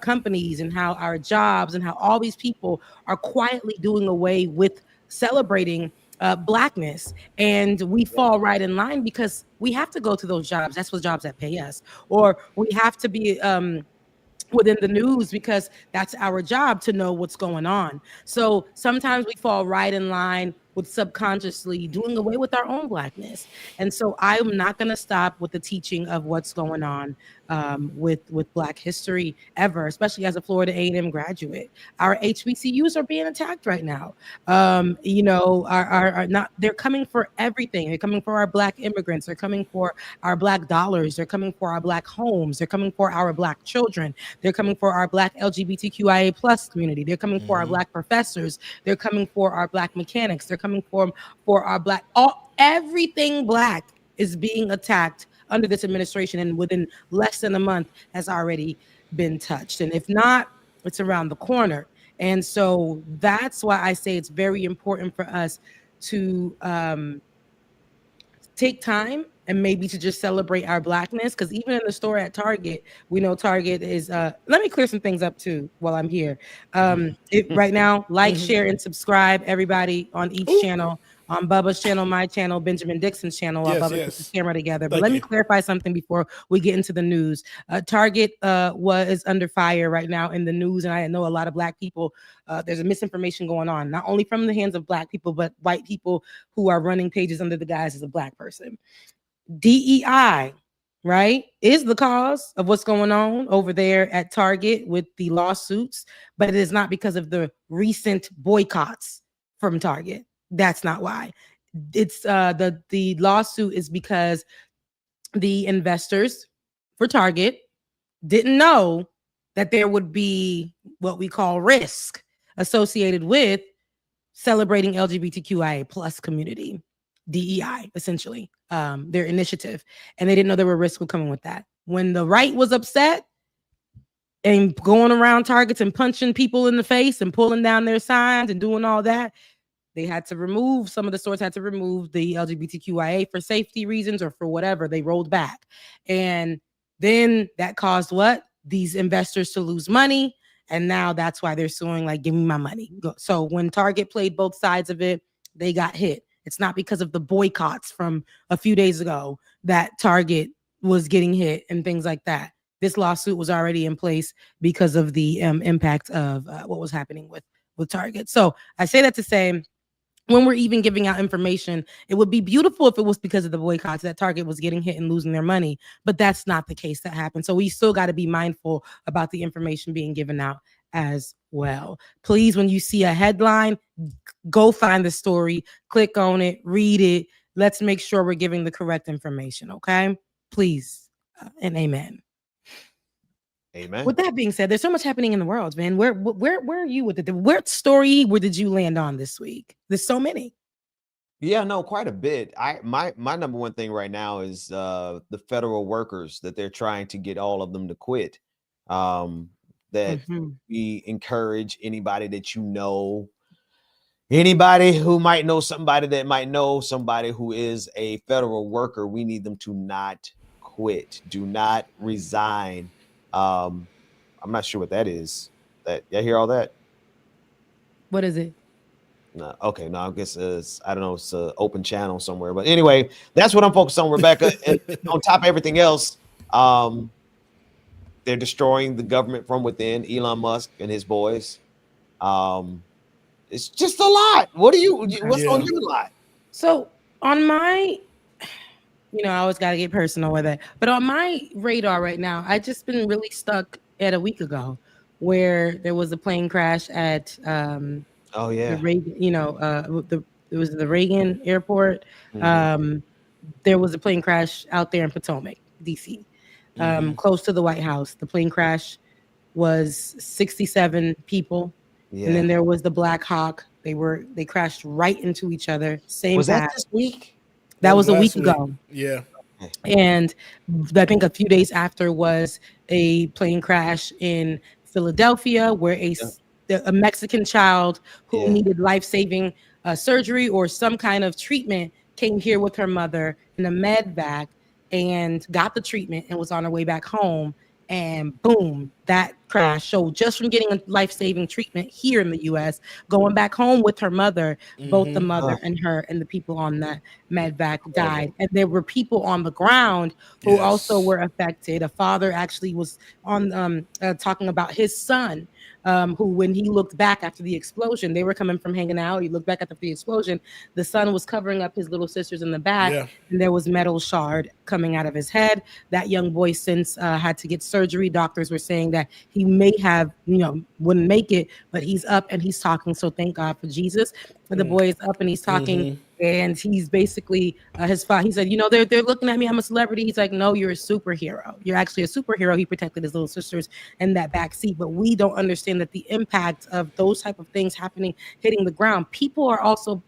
companies and how our jobs and how all these people are quietly doing away with celebrating blackness. And we fall right in line because we have to go to those jobs. That's what jobs that pay us. Or we have to be within the news because that's our job to know what's going on. So sometimes we fall right in line with subconsciously doing away with our own blackness. And so I'm not going to stop with the teaching of what's going on with Black history ever, especially as a Florida A&M graduate. Our HBCUs are being attacked right now. You know, are not, they're coming for everything. They're coming for our Black immigrants. They're coming for our Black dollars. They're coming for our Black homes. They're coming for our Black children. They're coming for our Black LGBTQIA plus community. They're coming for our Black professors. They're coming for our Black mechanics. They're coming for our Black, everything Black is being attacked under this administration, and within less than a month has already been touched. And if not, it's around the corner. And so that's why I say it's very important for us to take time and maybe to just celebrate our Blackness. Because even in the store at Target, we know Target is, let me clear some things up too while I'm here. Right now, like, share, and subscribe, everybody, on each channel. On Bubba's channel, my channel, Benjamin Dixon's channel, while Bubba puts his camera together. But let me clarify something before we get into the news. Target is under fire right now in the news, and I know a lot of Black people, there's a misinformation going on, not only from the hands of Black people, but white people who are running pages under the guise as a Black person. DEI, right, is the cause of what's going on over there at Target with the lawsuits, but it is not because of the recent boycotts from Target. That's not why. It's the lawsuit is because the investors for Target didn't know that there would be what we call risk associated with celebrating LGBTQIA plus community, DEI, essentially, their initiative. And they didn't know there were risks coming with that. When the right was upset and going around Targets and punching people in the face and pulling down their signs and doing all that, they had to remove, some of the stores had to remove the LGBTQIA for safety reasons or for whatever. They rolled back. And then that caused what? These investors to lose money. And now that's why they're suing, like, give me my money. So when Target played both sides of it, they got hit. It's not because of the boycotts from a few days ago that Target was getting hit and things like that. This lawsuit was already in place because of the impact of what was happening with Target. So I say that to say, when we're even giving out information, it would be beautiful if it was because of the boycotts that Target was getting hit and losing their money, but that's not the case that happened. So we still got to be mindful about the information being given out as well. Please, when you see a headline, go find the story, click on it, read it. Let's make sure we're giving the correct information, okay? Please, and amen. Amen. With that being said, there's so much happening in the world, man. Where are you with it? What story where did you land on this week? There's so many. Yeah, no, quite a bit. My number one thing right now is the federal workers, that they're trying to get all of them to quit. That we encourage anybody that you know, anybody who might know somebody that might know somebody who is a federal worker, we need them to not quit. Do not resign. I'm not sure what that is. That y'all hear all that? What is it? No, okay, no, I guess it's, I don't know, it's an open channel somewhere. But anyway, that's what I'm focused on, Rebecca. And on top of everything else, they're destroying the government from within, Elon Musk and his boys. It's just a lot. What's on your lot? So on my you know, I always got to get personal with it. But on my radar right now, I just been really stuck at a week ago where there was a plane crash at Oh yeah. the Reagan, you know, it was the Reagan Airport. Mhm. There was a plane crash out there in Potomac, DC, close to the White House. The plane crash was 67 people. Yeah. And then there was the Black Hawk. They crashed right into each other. Same Was that path. this week? That was a last week ago. Yeah. And I think a few days after was a plane crash in Philadelphia where a Mexican child who needed life-saving surgery or some kind of treatment came here with her mother in a med vac and got the treatment and was on her way back home. And boom, that crash. So just from getting a life-saving treatment here in the U.S., going back home with her mother, both the mother and her and the people on that medvac died. And there were people on the ground who also were affected. A father actually was on talking about his son, who, when he looked back after the explosion, they were coming from hanging out. He looked back after the explosion. The son was covering up his little sisters in the back, and there was metal shard coming out of his head. That young boy since had to get surgery. Doctors were saying that he may have, you know, wouldn't make it, but he's up and he's talking. So thank God for Jesus. But the boy is up and he's talking. And he's basically his father. He said, you know, they're looking at me. I'm a celebrity. He's like, no, you're a superhero. You're actually a superhero. He protected his little sisters in that back seat. But we don't understand that the impact of those type of things happening, hitting the ground. People are also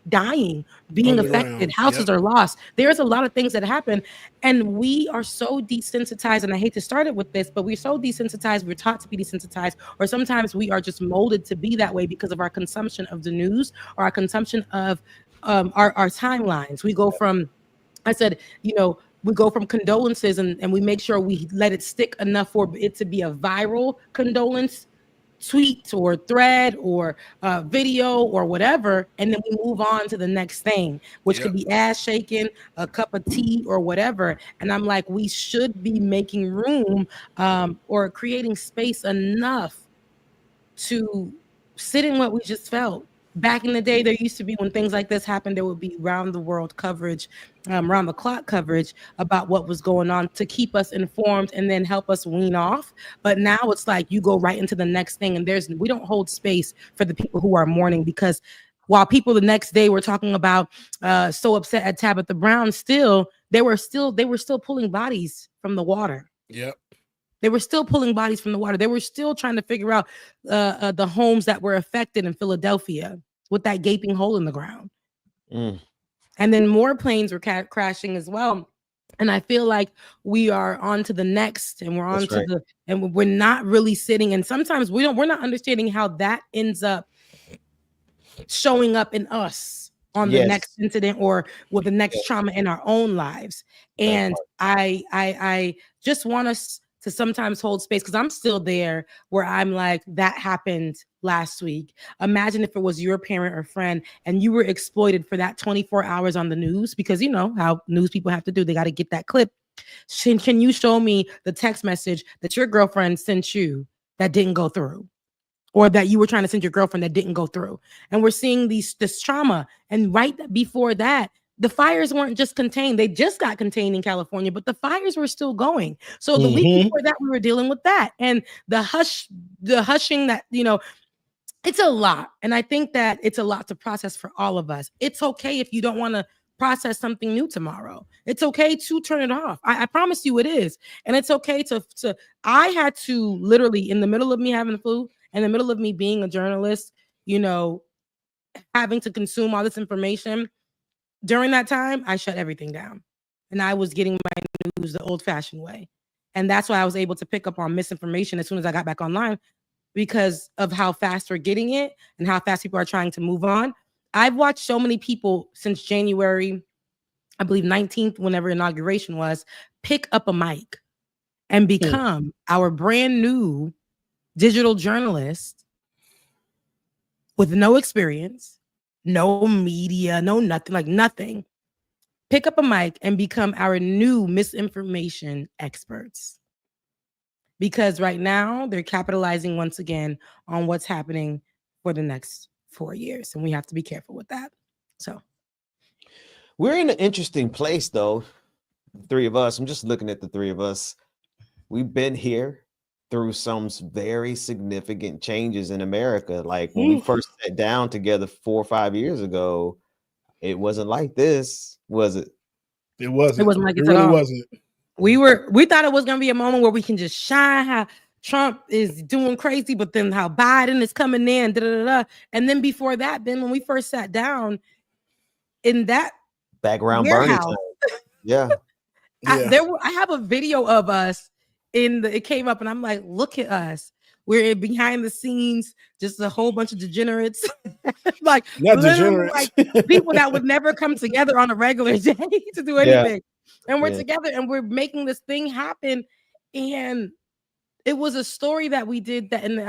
dying, being affected. Houses are lost. There's a lot of things that happen, and we are so desensitized. And I hate to start it with this, but we're so desensitized. We're taught to be desensitized, or sometimes we are just molded to be that way because of our consumption of the news or our consumption of our timelines. We go from, I said, you know, we go from condolences and we make sure we let it stick enough for it to be a viral condolence tweet or thread or video or whatever, and then we move on to the next thing, which could be ass shaking, a cup of tea or whatever. And I'm like, we should be making room or creating space enough to sit in what we just felt. Back in the day, there used to be, when things like this happened, there would be round the world coverage, round the clock coverage about what was going on to keep us informed and then help us wean off. But now it's like you go right into the next thing, and we don't hold space for the people who are mourning, because while people the next day were talking about so upset at Tabitha Brown, they were still pulling bodies from the water. Yep. They were still pulling bodies from the water. They were still trying to figure out the homes that were affected in Philadelphia with that gaping hole in the ground. And then more planes were crashing as well. And I feel like we are on to the next, and we're on to and we're not really sitting. And sometimes we're not understanding how that ends up showing up in us on the next incident or with the next trauma in our own lives. And I just want us to sometimes hold space, because I'm still there where I'm like, that happened last week. Imagine if it was your parent or friend and you were exploited for that 24 hours on the news, because you know how news people have to do. They got to get that clip. Can you show me the text message that your girlfriend sent you that didn't go through, or that you were trying to send your girlfriend that didn't go through? And we're seeing this trauma. And right before that, the fires weren't just contained. They just got contained in California, but the fires were still going. So the week before that, we were dealing with that. And the hushing that, you know, it's a lot. And I think that it's a lot to process for all of us. It's okay if you don't want to process something new tomorrow. It's okay to turn it off. I promise you it is. And it's okay to I had to literally, in the middle of me having the flu, in the middle of me being a journalist, you know, having to consume all this information, during that time, I shut everything down, and I was getting my news the old-fashioned way. And that's why I was able to pick up on misinformation as soon as I got back online, because of how fast we're getting it and how fast people are trying to move on. I've watched so many people since January, I believe 19th, whenever inauguration was, pick up a mic and become our brand new digital journalist with no experience, no media, no nothing, like nothing. Pick up a mic and become our new misinformation experts. Because right now they're capitalizing once again on what's happening for the next 4 years. And we have to be careful with that. So we're in an interesting place, though. three of us, I'm just looking at the three of us. We've been here through some very significant changes in America. Like when we first sat down together 4 or 5 years ago, it wasn't like this, was it? It wasn't. It wasn't like it this at really all. wasn't. We thought it was gonna be a moment where we can just shine how Trump is doing crazy, but then how Biden is coming in, and then before that, then when we first sat down in that background Bernie time. Yeah. I have a video of us it came up and I'm like, look at us. We're behind the scenes, just a whole bunch of degenerates. Like, not degenerates. Like people that would never come together on a regular day to do anything. Yeah. And we're together and we're making this thing happen. And it was a story that we did that, and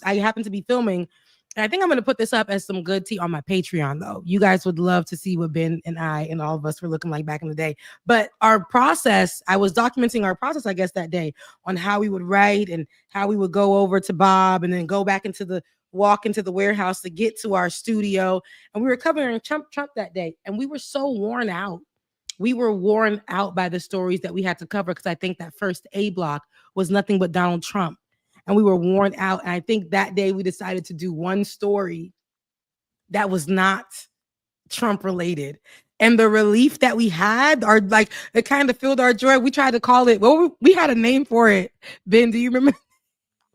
I happened to be filming. And I think I'm going to put this up as some good tea on my Patreon, though. You guys would love to see what Ben and I and all of us were looking like back in the day. But our process, I was documenting our process, I guess, that day on how we would write and how we would go over to Bob and then go back walk into the warehouse to get to our studio. And we were covering Trump that day. And we were so worn out. We were worn out by the stories that we had to cover because I think that first A block was nothing but Donald Trump. And we were worn out. And I think that day we decided to do one story that was not Trump related. And the relief that we had, it kind of filled our joy. We tried to call it, we had a name for it. Ben, do you remember?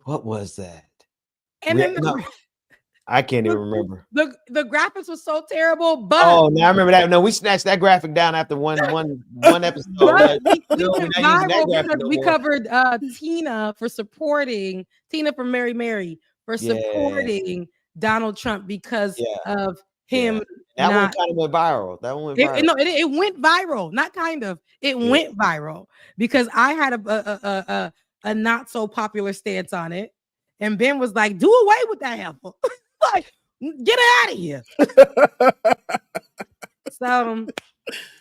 What was that? And then I can't even remember. The graphics was so terrible, but now I remember that. No, we snatched that graphic down after one episode. We covered Tina from Mary Mary for supporting Donald Trump because of him. That one kind of went viral. It went viral. Not kind of. It went viral because I had a not so popular stance on it, and Ben was like, "Do away with that apple." Like, get it out of here. So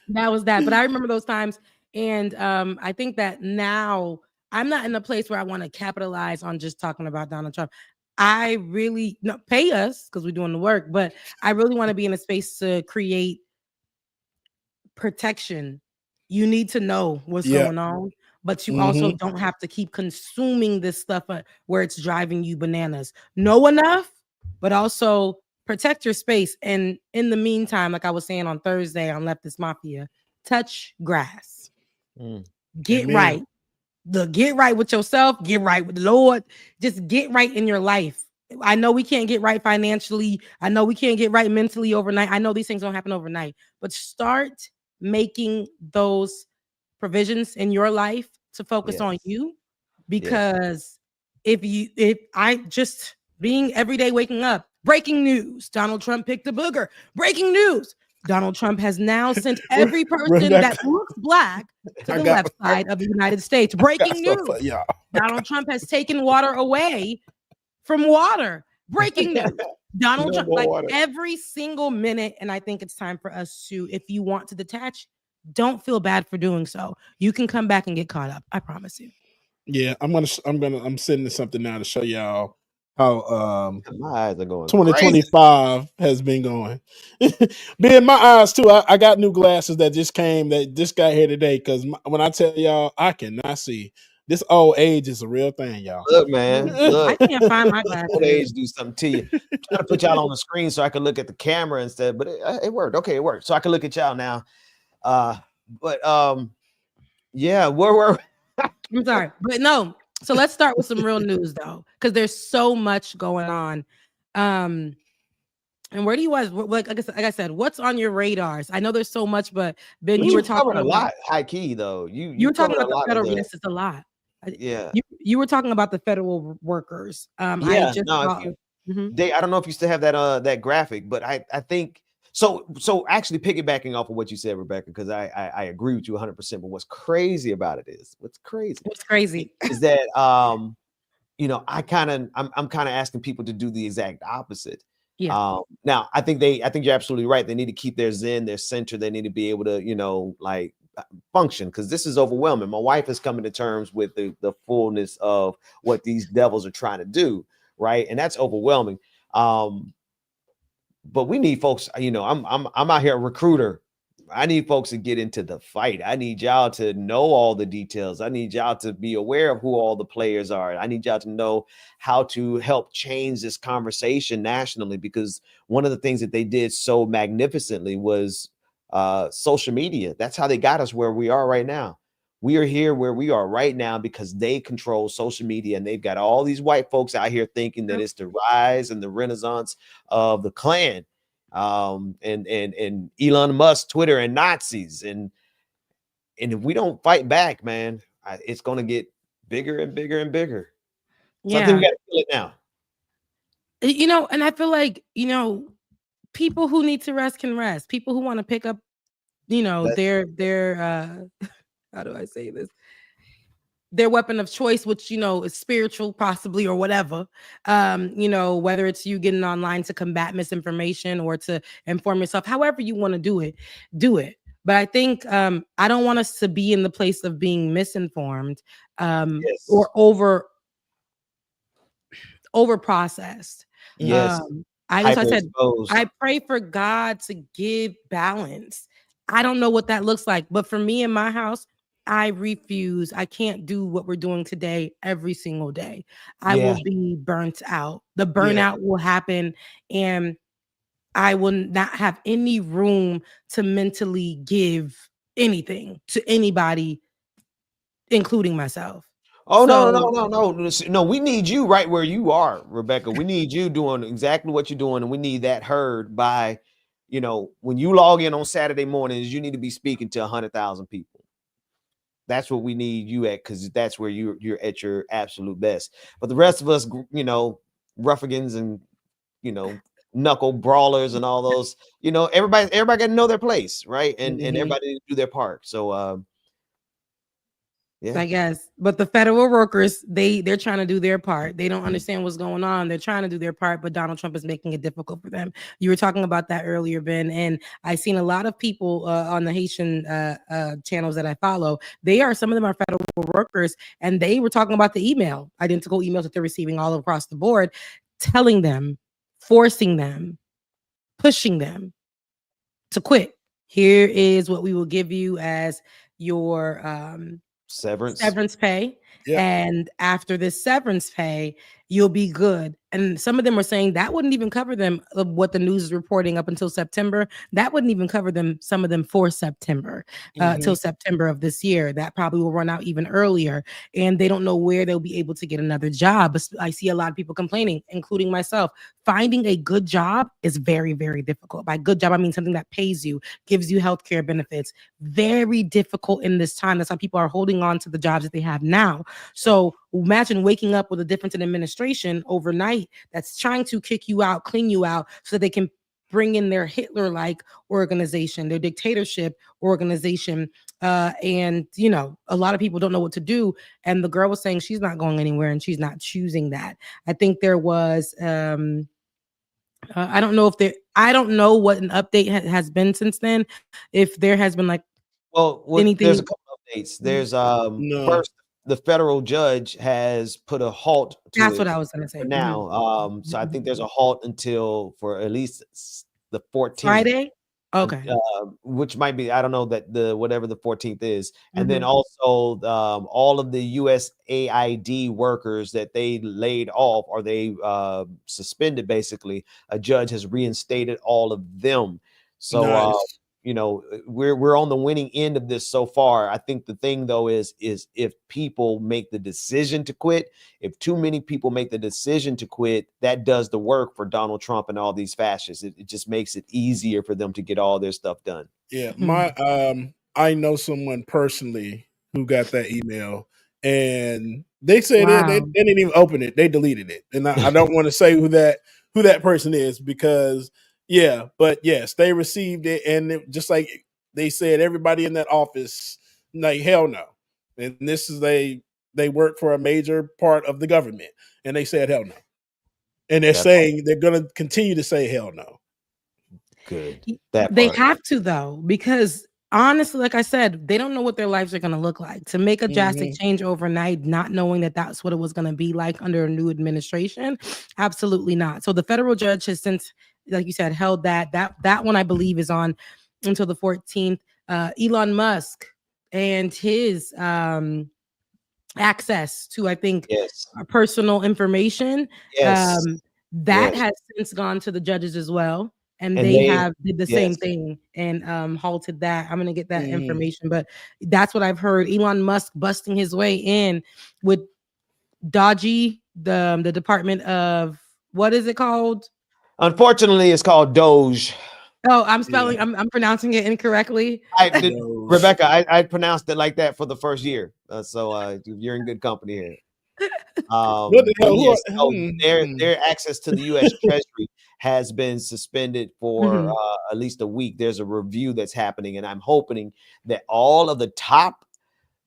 that was that. But I remember those times. And I think that now I'm not in a place where I want to capitalize on just talking about Donald Trump. I really pay us because we're doing the work, but I really want to be in a space to create protection. You need to know what's going on, but you also don't have to keep consuming this stuff where it's driving you bananas. Know enough, but also protect your space. And in the meantime, like I was saying on Thursday on Leftist Mafia, touch grass. Get right. Get right with yourself. Get right with the Lord. Just get right in your life. I know we can't get right financially. I know we can't get right mentally overnight. I know these things don't happen overnight. But start making those provisions in your life to focus on you. Because being every day waking up, breaking news, Donald Trump picked a booger. Breaking news, Donald Trump has now sent every person that looks black to the left side of the United States. Breaking news, Donald Trump has taken water away from water. Breaking news, Donald Trump, every single minute. And I think it's time for us to, if you want to detach, don't feel bad for doing so. You can come back and get caught up. I promise you. Yeah, I'm sending something now to show y'all how my eyes are going 2025 crazy. Has been going. Being my eyes too. I got new glasses that just got here today because when I tell y'all I cannot see. This old age is a real thing, y'all. Look, man. Look. I can't find my glasses. Old age do something to you. Try to put y'all on the screen so I can look at the camera instead, but it worked. Okay, it worked. So I can look at y'all now. Yeah, where I'm sorry, but no. So let's start with some real news though, because there's so much going on. And where do you guys like I said, what's on your radars? I know there's so much, but Ben, you were talking a lot high key though. You were talking about the federal. Yes, it's a lot. Yeah. You were talking about the federal workers. I don't know if you still have that graphic, but I think so actually piggybacking off of what you said, Rebecca, because I agree with you 100%. But what's crazy about it is is that I'm kind of asking people to do the exact opposite. Yeah. Now I think you're absolutely right. They need to keep their zen, their center. They need to be able to, function, because this is overwhelming. My wife is coming to terms with the fullness of what these devils are trying to do, right? And that's overwhelming. But we need folks, I'm out here a recruiter. I need folks to get into the fight. I need y'all to know all the details. I need y'all to be aware of who all the players are. I need y'all to know how to help change this conversation nationally, because one of the things that they did so magnificently was social media. That's how they got us where we are right now. We are here where we are right now because they control social media, and they've got all these white folks out here thinking that it's the rise and the renaissance of the Klan, and Elon Musk, Twitter, and Nazis. And if we don't fight back, man, it's going to get bigger and bigger and bigger. So I think we got to feel it now. You know, and I feel like, you know, people who need to rest can rest. People who want to pick up, you know, their how do I say this? Their weapon of choice, which, you know, is spiritual possibly or whatever. You know, whether it's you getting online to combat misinformation or to inform yourself, however you want to do it, do it. But I think I don't want us to be in the place of being misinformed or over processed. Yes. I said, I pray for God to give balance. I don't know what that looks like, but for me in my house, I refuse. I can't do what we're doing today every single day. I will be burnt out. The burnout will happen, and I will not have any room to mentally give anything to anybody, including myself. Oh, no. We need you right where you are, Rebecca. We need you doing exactly what you're doing, and we need that heard by, you know, when you log in on Saturday mornings, you need to be speaking to 100,000 people. That's what we need you at, because that's where you're at your absolute best. But the rest of us, you know, ruffians and, you know, knuckle brawlers and all those, you know, everybody got to know their place, right? And everybody do their part. So I guess, but the federal workers, they're trying to do their part. They don't understand what's going on. They're trying to do their part, but Donald Trump is making it difficult for them. You were talking about that earlier, Ben, and I seen a lot of people on the Haitian channels that I follow. Some of them are federal workers, and they were talking about the identical emails that they're receiving all across the board, telling them, forcing them, pushing them to quit. Here is what we will give you as your severance pay. And after this severance pay, you'll be good. And some of them were saying that wouldn't even cover them, what the news is reporting up until September. That wouldn't even cover them, some of them, for September, till September of this year. That probably will run out even earlier. And they don't know where they'll be able to get another job. But I see a lot of people complaining, including myself. Finding a good job is very, very difficult. By good job, I mean something that pays you, gives you healthcare benefits. Very difficult in this time. That's why people are holding on to the jobs that they have now. So imagine waking up with a difference in administration overnight that's trying to kick you out, clean you out, so that they can bring in their Hitler-like organization, their dictatorship organization. And, you know, a lot of people don't know what to do. And the girl was saying she's not going anywhere and she's not choosing that. I think there was, I don't know what an update has been since then. If there has been anything. There's a couple updates. There's first, the federal judge has put a halt to That's what I was going to say. for now. So I think there's a halt until for at least the 14th. Friday? Okay. Which might be, I don't know, that whatever the 14th is. And then also all of the USAID workers that they laid off, or they suspended, basically, a judge has reinstated all of them. So Nice. you know, we're on the winning end of this so far. I think the thing, though, is if people make the decision to quit, if too many people make the decision to quit, that does the work for Donald Trump and all these fascists. It just makes it easier for them to get all their stuff done. Yeah, I know someone personally who got that email, and they said they didn't even open it; they deleted it. And I don't want to say who that person is, because but yes, they received it, and just like they said, everybody in that office, like, hell no. And this is they work for a major part of the government, and they said hell no, and they're saying they're going to continue to say hell no. Good. They have to, though, because honestly, like I said, they don't know what their lives are going to look like. To make a drastic change overnight, not knowing that that's what it was going to be like under a new administration, absolutely not. So the federal judge has since, like you said, held that one, I believe, is on until the 14th. Elon Musk and his access to, I think, personal information. That has since gone to the judges as well. And they have did the same thing and halted that. I'm gonna get that information, but that's what I've heard. Elon Musk busting his way in with dodgy, the Department of, what is it called? Unfortunately, it's called Doge. Oh, I'm pronouncing it incorrectly. Rebecca, I pronounced it like that for the first year. So you're in good company here. Their access to the U.S. Treasury has been suspended for at least a week. There's a review that's happening, and I'm hoping that all of the top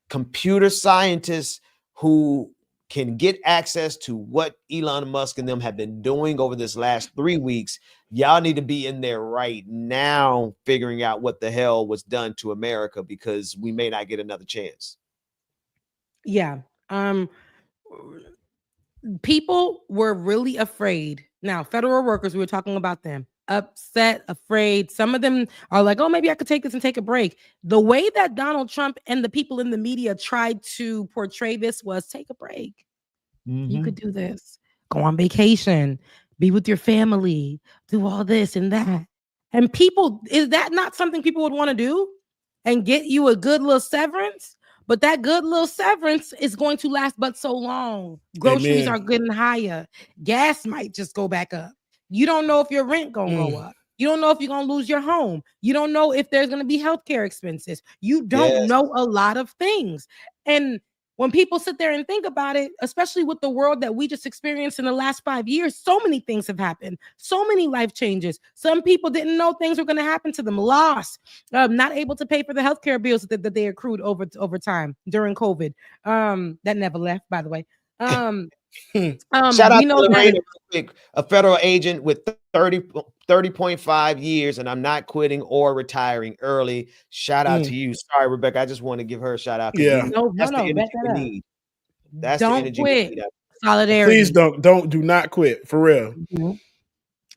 computer scientists who can get access to what Elon Musk and them have been doing over this last 3 weeks, y'all need to be in there right now figuring out what the hell was done to America, because we may not get another chance. Yeah. People were really afraid. Now, federal workers, we were talking about them, upset, afraid. Some of them are like, oh, maybe I could take this and take a break. The way that Donald Trump and the people in the media tried to portray this was take a break. You could do this, go on vacation, be with your family, do all this and that. And people, is that not something people would want to do and get you a good little severance? But that good little severance is going to last but so long. Groceries are getting higher. Gas might just go back up. You don't know if your rent gonna go up. You don't know if you're gonna lose your home. You don't know if there's gonna be healthcare expenses. You don't know a lot of things. And when people sit there and think about it, especially with the world that we just experienced in the last 5 years, so many things have happened. So many life changes. Some people didn't know things were going to happen to them. Lost, not able to pay for the healthcare bills that they accrued over time during COVID. That never left, by the way. Shout out to Lorraine, a federal agent with 30.5 years, and I'm not quitting or retiring early. Shout out to you. Sorry, Rebecca. I just want to give her a shout out. That's the energy we need. That's the energy we need. Solidarity. Please do not quit, for real.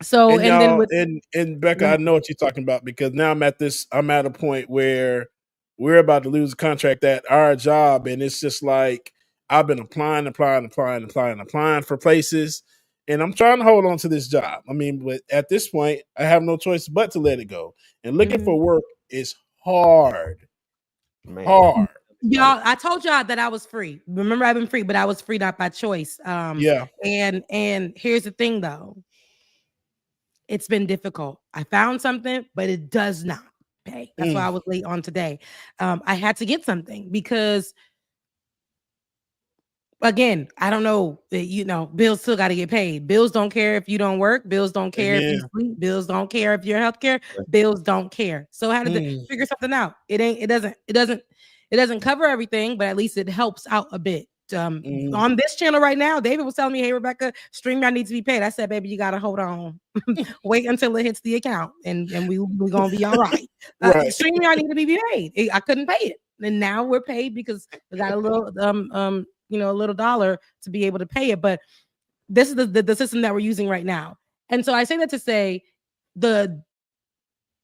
So and Becca, I know what you're talking about, because now I'm at a point where we're about to lose a contract at our job, and it's just like I've been applying for places, and I'm trying to hold on to this job. I mean, but at this point, I have no choice but to let it go. And looking for work is hard. Hard. Y'all, I told y'all that I was free. Remember, I've been free, but I was freed out by choice. And here's the thing, though. It's been difficult. I found something, but it does not pay. That's why I was late on today. I had to get something because, again, I don't know, bills still got to get paid. Bills don't care if you don't work. Bills don't care if you sleep. Bills don't care if you're healthcare. Bills don't care. So I had to figure something out. It doesn't cover everything, but at least it helps out a bit. On this channel right now, David was telling me, hey, Rebecca, StreamYard needs to be paid. I said, baby, you got to hold on. Wait until it hits the account and we're going to be all right. StreamYard need to be paid. I couldn't pay it. And now we're paid because we got a little, a little dollar to be able to pay it. But this is the system that we're using right now. And so I say that to say the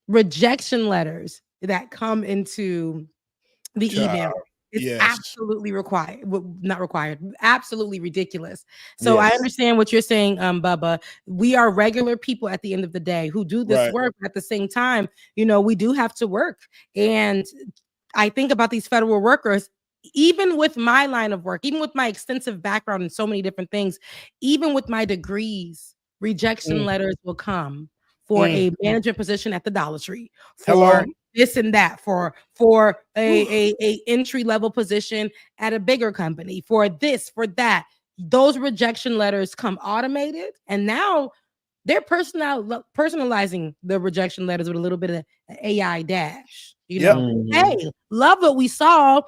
rejection letters that come into the email, it's absolutely absolutely ridiculous. So I understand what you're saying, Bubba. We are regular people at the end of the day who do this work. At the same time, we do have to work. And I think about these federal workers, even with my line of work, even with my extensive background in so many different things, even with my degrees, rejection letters will come for a management position at the Dollar Tree, for this and that, for a entry level position at a bigger company, for this, for that. Those rejection letters come automated, and now they're personalizing the rejection letters with a little bit of AI dash. Hey, love what we saw.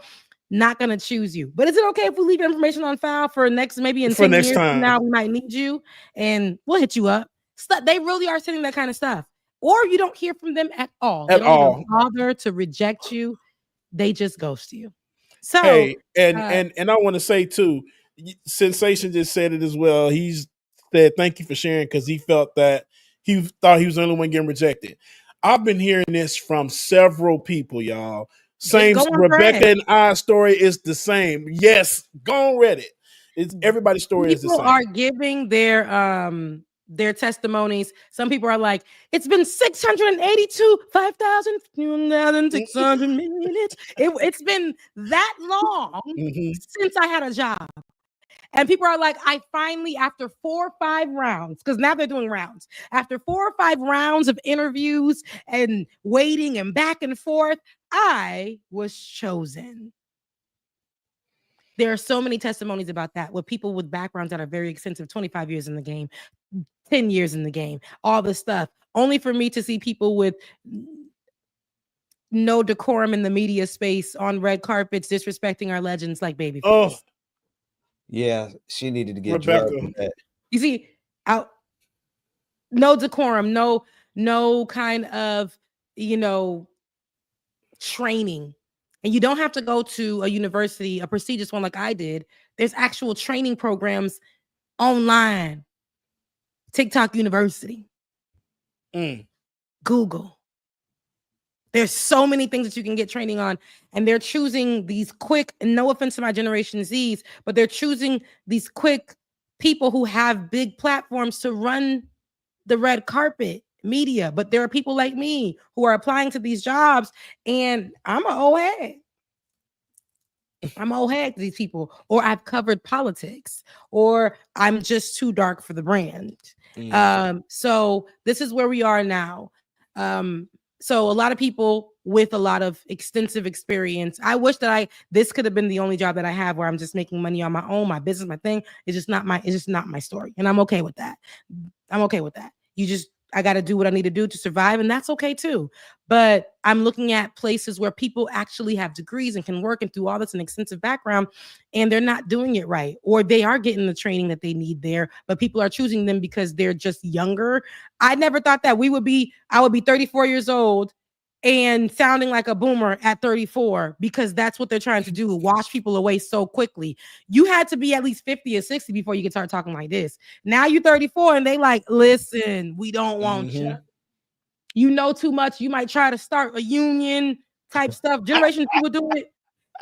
Not gonna choose you, but is it okay if we leave information on file for maybe in 10 years from now we might need you and we'll hit you up? They really are sending that kind of stuff. Or you don't hear from them at all. They don't even bother to reject you. They just ghost you. So hey, and I want to say too, Sensation just said it as well. He's said thank you for sharing because he felt that he thought he was the only one getting rejected. I've been hearing this from several people, y'all. Same go on Rebecca Reddit. and I story is the same. Yes, go on Reddit. It's everybody's story is the People same. are giving their testimonies. Some people are like, it's been 5,600 minutes. It's been that long since I had a job. And people are like, I finally, after 4 or 5 rounds, because now they're doing rounds, after 4 or 5 rounds of interviews and waiting and back and forth, I was chosen. There are so many testimonies about that with people with backgrounds that are very extensive, 25 years in the game, 10 years in the game, all this stuff. Only for me to see people with no decorum in the media space on red carpets disrespecting our legends like Babyface. Oh, yeah, she needed to get Rebecca. drugged with that. You see, no decorum, no kind of, training. And you don't have to go to a university, a prestigious one like I did. There's actual training programs online. TikTok University. Google. There's so many things that you can get training on. And they're choosing these quick, and no offense to my Generation Zs, but they're choosing these quick people who have big platforms to run the red carpet media. But there are people like me who are applying to these jobs, and I'm an old head. I'm old head to these people, or I've covered politics, or I'm just too dark for the brand. So this is where we are now. So a lot of people with a lot of extensive experience. I wish that this could have been the only job that I have where I'm just making money on my own, my business, my thing. It's just not my story. And I'm okay with that. I got to do what I need to do to survive, and that's okay too. But I'm looking at places where people actually have degrees and can work and do all this an extensive background, and they're not doing it right, or they are getting the training that they need there, but people are choosing them because they're just younger. I never thought that I would be 34 years old and sounding like a boomer at 34, because that's what they're trying to do, wash people away so quickly. You had to be at least 50 or 60 before you could start talking like this. Now you're 34 and they like, listen, we don't want you. You know too much. You might try to start a union type stuff. Generation Z will do it.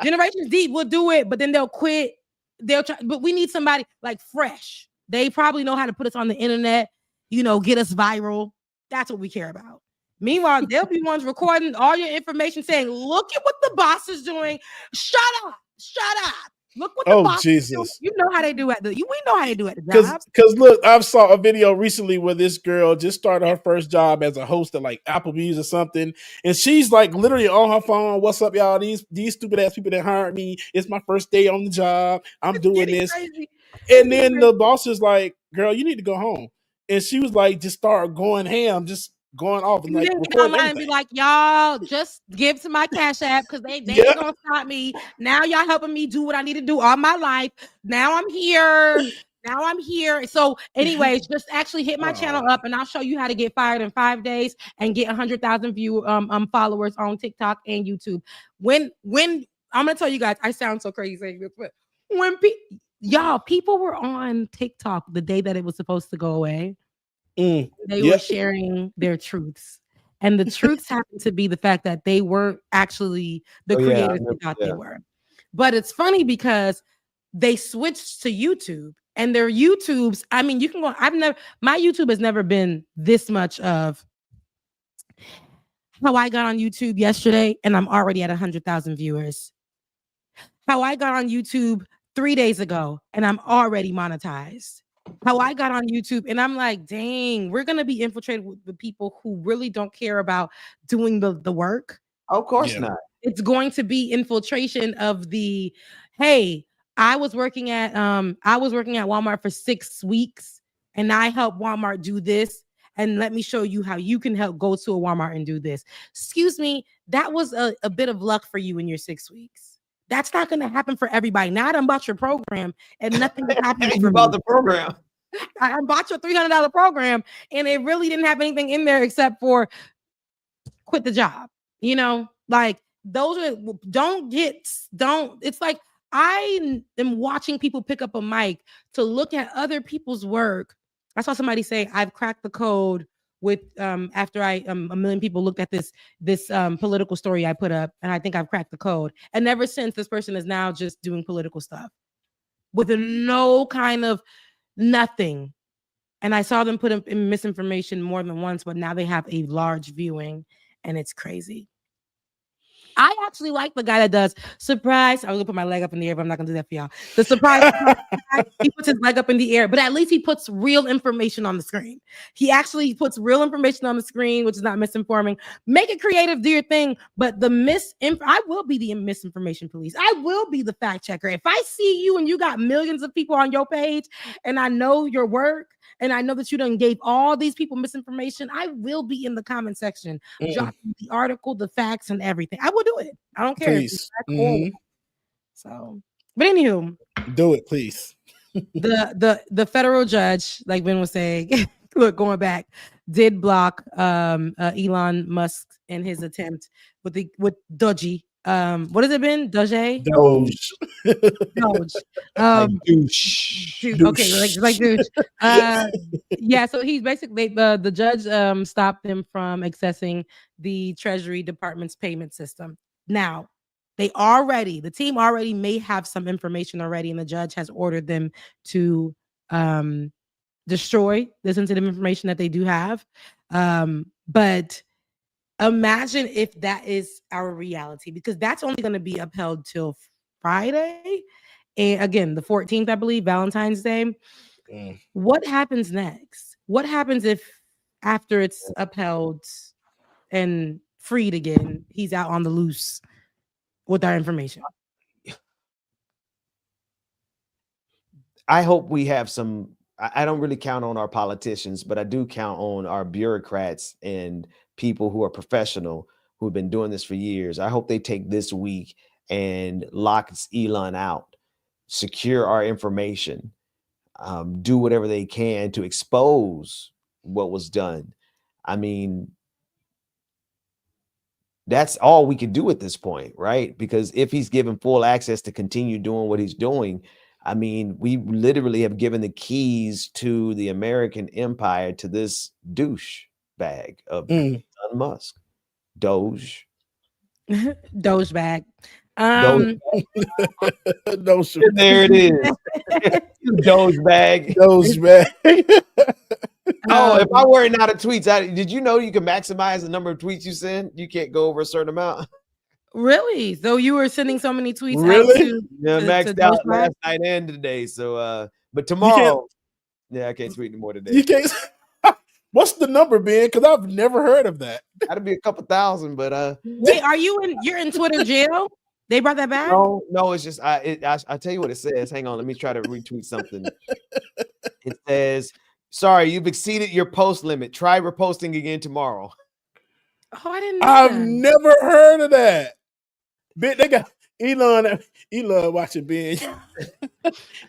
Generation Z will do it, but then they'll quit. They'll try, but we need somebody like fresh. They probably know how to put us on the internet, get us viral. That's what we care about. Meanwhile, they'll be ones recording all your information saying, look at what the boss is doing. Shut up. Look what the boss is doing. You know how they do we know how they do at the job. Because look, I saw a video recently where this girl just started her first job as a host at like Applebee's or something. And she's like literally on her phone. What's up, y'all? These stupid ass people that hired me. It's my first day on the job. I'm doing this. Crazy. And then the boss is like, girl, you need to go home. And she was like, just start going ham, just going off and like come and be like, y'all just give to my Cash App because they ain't gonna stop me. Now y'all helping me do what I need to do all my life. Now I'm here. So anyways, just actually hit my channel up and I'll show you how to get fired in 5 days and get 100,000 followers on TikTok and YouTube. When I'm gonna tell you guys, I sound so crazy saying this, but when people were on TikTok the day that it was supposed to go away. They were sharing their truths, and the truths happened to be the fact that they weren't actually the creators they thought they were. But it's funny because they switched to YouTube, and their YouTubes, I mean, you can go, my YouTube has never been this much of how I got on YouTube yesterday, and I'm already at 100,000 viewers. How I got on YouTube 3 days ago, and I'm already monetized. How I got on YouTube, and I'm like, dang, we're gonna be infiltrated with the people who really don't care about doing the work. Of course not. It's going to be infiltration of the, hey, I was working at Walmart for 6 weeks, and I helped Walmart do this. And let me show you how you can help go to a Walmart and do this. Excuse me, that was a bit of luck for you in your 6 weeks. That's not going to happen for everybody. Now I done bought your program and nothing happened. You bought the program. I bought your $300 program and it really didn't have anything in there except for quit the job. Like those are, it's like I am watching people pick up a mic to look at other people's work. I saw somebody say, I've cracked the code with after I a million people looked at this political story I put up, and I think I've cracked the code. And ever since, this person is now just doing political stuff with no kind of nothing. And I saw them put in misinformation more than once, but now they have a large viewing, and it's crazy. I actually like the guy that does surprise. I was gonna put my leg up in the air, but I'm not gonna do that for y'all. The surprise, he puts his leg up in the air, but at least he puts real information on the screen. He actually puts real information on the screen, which is not misinforming. Make it creative, do your thing. But I will be the misinformation police. I will be the fact checker. If I see you and you got millions of people on your page, and I know your work, and I know that you done gave all these people misinformation, I will be in the comment section, dropping the article, the facts, and everything. I will do it. I don't care. Please. So, but anywho, do it, please. the federal judge, like Ben was saying, look, going back, did block Elon Musk in his attempt with Doge. What has it been? Doge. Douche. Okay, like douche. Yeah. So he's basically the judge stopped him from accessing the Treasury Department's payment system. Now, the team already may have some information already, and the judge has ordered them to destroy the sensitive information that they do have. But imagine if that is our reality, because that's only going to be upheld till Friday. And again, the 14th, I believe, Valentine's Day. What happens next? What happens if after it's upheld and freed again, he's out on the loose with our information? I hope we have some. I don't really count on our politicians, but I do count on our bureaucrats and people who are professional, who've been doing this for years. I hope they take this week and lock Elon out, secure our information, do whatever they can to expose what was done. I mean, that's all we can do at this point, right? Because if he's given full access to continue doing what he's doing, I mean, we literally have given the keys to the American empire to this douche bag of Elon Musk. Doge. Doge bag. There it is. Doge bag. Doge bag. If I weren't out of tweets, did you know you can maximize the number of tweets you send? You can't go over a certain amount. Really? So you were sending so many tweets? Really? Maxed out last night and today. So, but tomorrow, I can't tweet anymore today. You can't. What's the number, Ben? Because I've never heard of that. That'd be a couple thousand, but wait, you're in Twitter jail? They brought that back? No, it's just I tell you what it says. Hang on, let me try to retweet something. It says, "Sorry, you've exceeded your post limit. Try reposting again tomorrow." Oh, I didn't know I've never heard of that. Ben, they got Elon watching Ben.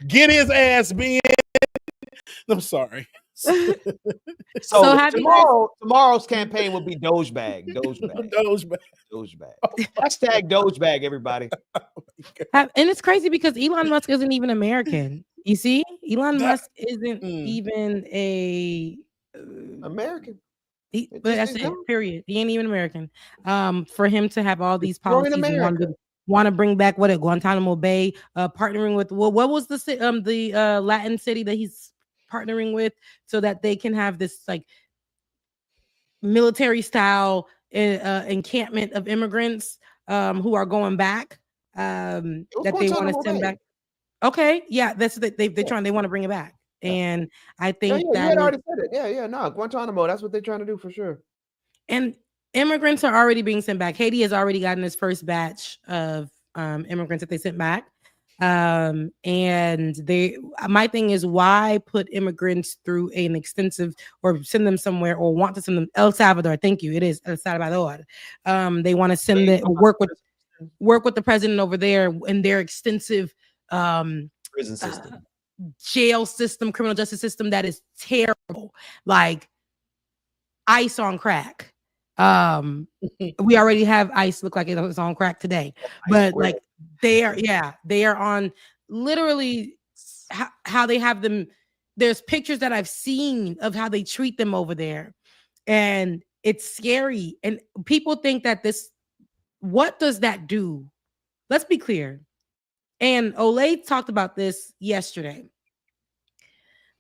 Get his ass, Ben. I'm sorry. So tomorrow's campaign will be Doge bag. Doge bag. Doge bag. Doge bag. Hashtag Doge bag, everybody. And it's crazy because Elon Musk isn't even American. You see, Elon Musk isn't even a American. But that's it. Period. He ain't even American. For him to have all these policies and want to bring back Guantanamo Bay, partnering with what was the Latin city that he's partnering with, so that they can have this like military style encampment of immigrants who are going back that they want to send back. Okay, yeah, that's they want to bring it back. And I think you had already said it. No, Guantanamo, that's what they're trying to do for sure. And immigrants are already being sent back. Haiti has already gotten its first batch of immigrants that they sent back. And my thing is, why put immigrants through an extensive, or send them somewhere, or want to send them El Salvador? Thank you. It is El Salvador. They want to send them, work with the president over there in their extensive prison system, jail system, criminal justice system that is terrible, like ICE on crack. We already have ICE look like it's on crack today, but like they are on literally how they have them. There's pictures that I've seen of how they treat them over there, And it's scary. And people think that what does that do? Let's be clear. And Olay talked about this yesterday.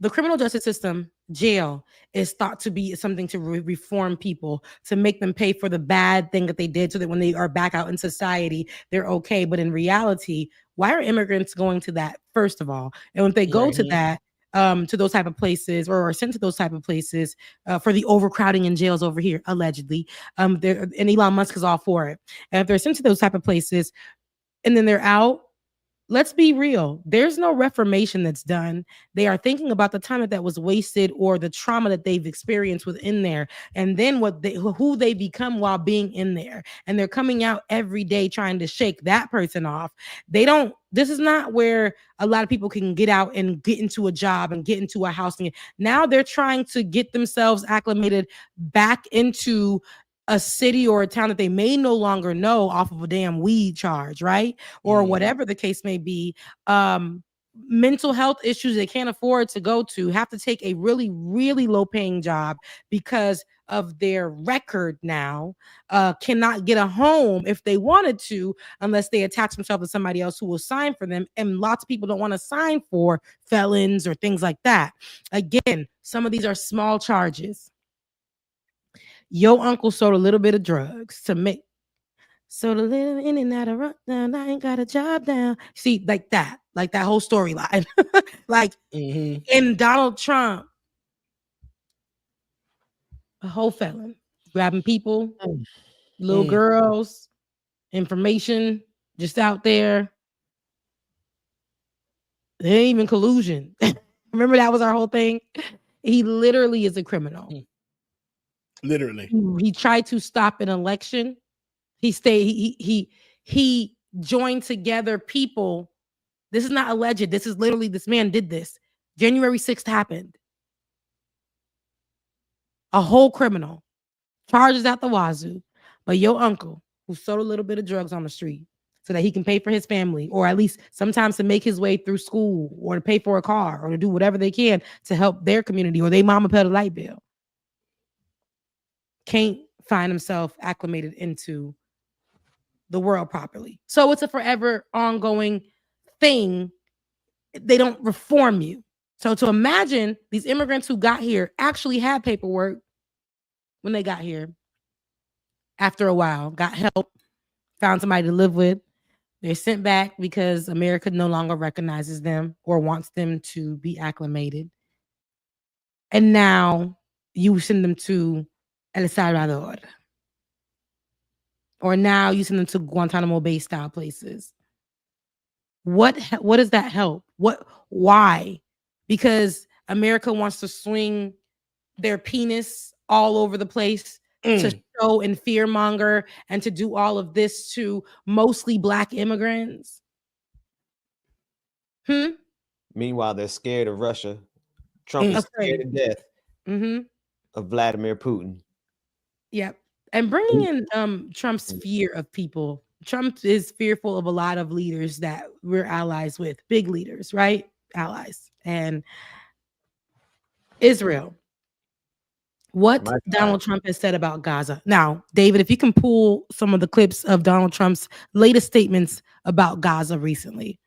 The criminal justice system, jail, is thought to be something to reform people, to make them pay for the bad thing that they did so that when they are back out in society, they're okay. But in reality, why are immigrants going to that, first of all? And when they go to that, to those type of places, or are sent to those type of places for the overcrowding in jails over here, allegedly, and Elon Musk is all for it. And if they're sent to those type of places and then they're out, let's be real. There's no reformation that's done. They are thinking about the time that was wasted or the trauma that they've experienced within there, and then who they become while being in there. And they're coming out every day trying to shake that person off. This is not where a lot of people can get out and get into a job and get into a house. Now they're trying to get themselves acclimated back into a city or a town that they may no longer know off of a damn weed charge, right? Or whatever the case may be. Mental health issues they can't afford to go to, have to take a really, really low paying job because of their record now, cannot get a home if they wanted to, unless they attach themselves to somebody else who will sign for them. And lots of people don't want to sign for felons or things like that. Again, some of these are small charges. Your uncle sold a little bit of drugs to make. Sold a little in and out of run down. I ain't got a job down. See, like that whole storyline. In Donald Trump, a whole felon, grabbing people, little girls, information just out there. There ain't even collusion. Remember that was our whole thing? He literally is a criminal. Literally. He tried to stop an election. He joined together people. This is not alleged. This is literally, this man did this. January 6th happened. A whole criminal. Charges out the wazoo. But your uncle, who sold a little bit of drugs on the street so that he can pay for his family, or at least sometimes to make his way through school, or to pay for a car, or to do whatever they can to help their community, or they mama pay the light bill, can't find himself acclimated into the world properly. So it's a forever ongoing thing. They don't reform you. So to imagine these immigrants who got here actually had paperwork when they got here, after a while, got help, found somebody to live with. They're sent back because America no longer recognizes them or wants them to be acclimated. And now you send them to El Salvador. Or now you send them to Guantanamo Bay style places. What does that help? Why? Because America wants to swing their penis all over the place to show and fearmonger and to do all of this to mostly Black immigrants. Meanwhile, they're scared of Russia. Trump is scared to death of Vladimir Putin. Yep. And bringing in Trump's fear of people. Trump is fearful of a lot of leaders that we're allies with, big leaders, right? Allies. And Israel. What Donald Trump has said about Gaza. Now, David, if you can pull some of the clips of Donald Trump's latest statements about Gaza recently.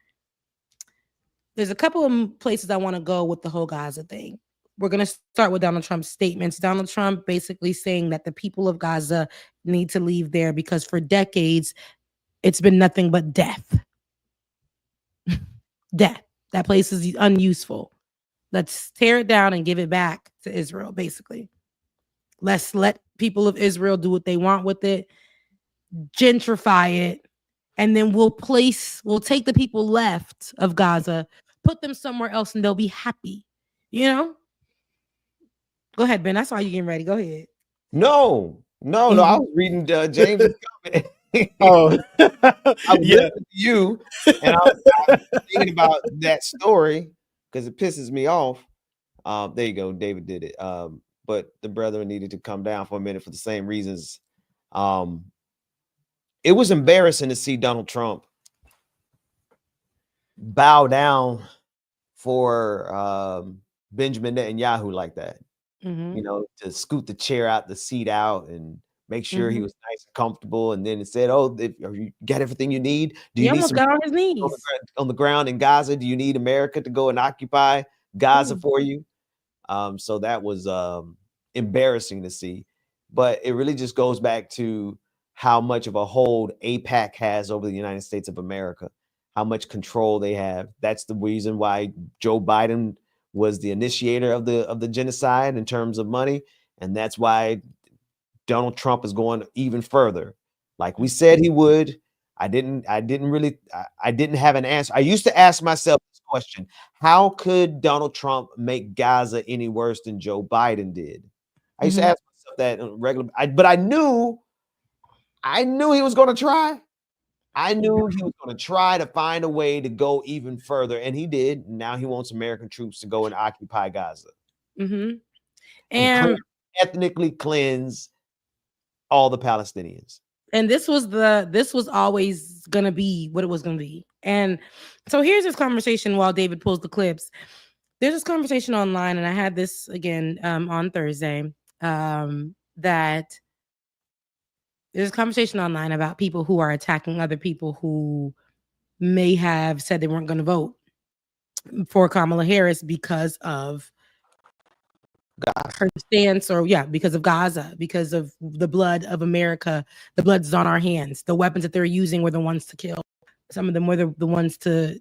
There's a couple of places I want to go with the whole Gaza thing. We're going to start with Donald Trump's statements. Donald Trump basically saying that the people of Gaza need to leave there because for decades, it's been nothing but death. Death. That place is unuseful. Let's tear it down and give it back to Israel, basically. Let's let people of Israel do what they want with it, gentrify it, and then we'll take the people left of Gaza, put them somewhere else, and they'll be happy. You know? Go ahead, Ben. I saw you getting ready. Go ahead. No. I was reading James' comment. Oh, I'm listening to you, and I was thinking about that story because it pisses me off. There you go. David did it. But the brethren needed to come down for a minute for the same reasons. It was embarrassing to see Donald Trump bow down for Benjamin Netanyahu like that. you know, to scoot the chair out, the seat out, and make sure he was nice and comfortable. And then it said, "Oh, you got everything you need? Do you need almost some got on his knees on the ground in Gaza? Do you need America to go and occupy Gaza for you?" So that was embarrassing to see. But it really just goes back to how much of a hold AIPAC has over the United States of America, how much control they have. That's the reason why Joe Biden was the initiator of the genocide in terms of money, and that's why Donald Trump is going even further. Like we said he would. I didn't have an answer. I used to ask myself this question: how could Donald Trump make Gaza any worse than Joe Biden did? I used to ask myself that on regular, but I knew he was going to try. I knew he was going to try to find a way to go even further, and he did. Now he wants American troops to go and occupy Gaza and ethnically cleanse all the Palestinians. And this was always going to be what it was going to be. And so here's this conversation while David pulls the clips. There's this conversation online, and I had this again on Thursday, that there's a conversation online about people who are attacking other people who may have said they weren't going to vote for Kamala Harris because of her stance, or because of Gaza, because of the blood of America. The blood's on our hands. The weapons that they're using were the ones to kill. Some of them were the ones to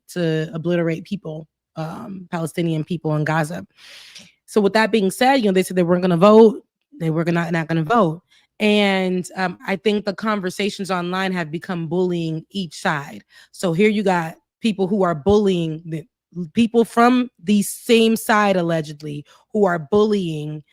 obliterate people, Palestinian people in Gaza. So with that being said, they said they weren't going to vote. They were not going to vote. And I think the conversations online have become bullying each side. So here you got people who are bullying people from the same side, allegedly, who are bullying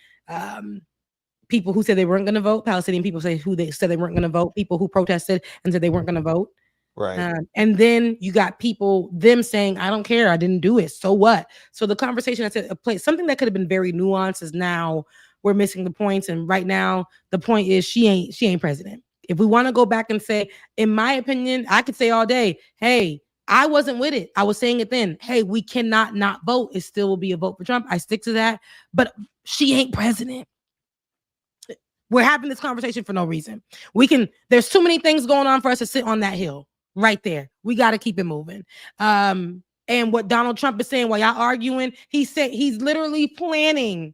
people who said they weren't going to vote. Palestinian people who they said they weren't going to vote. People who protested and said they weren't going to vote. Right. And then you got them saying, "I don't care. I didn't do it. So what?" So the conversation that's at play, something that could have been very nuanced, is now we're missing the points. And right now, the point is she ain't president. If we want to go back and say, in my opinion, I could say all day, hey, I wasn't with it. I was saying it then. Hey, we cannot not vote. It still will be a vote for Trump. I stick to that. But she ain't president. We're having this conversation for no reason. There's too many things going on for us to sit on that hill right there. We got to keep it moving. And what Donald Trump is saying while y'all arguing, he's literally planning.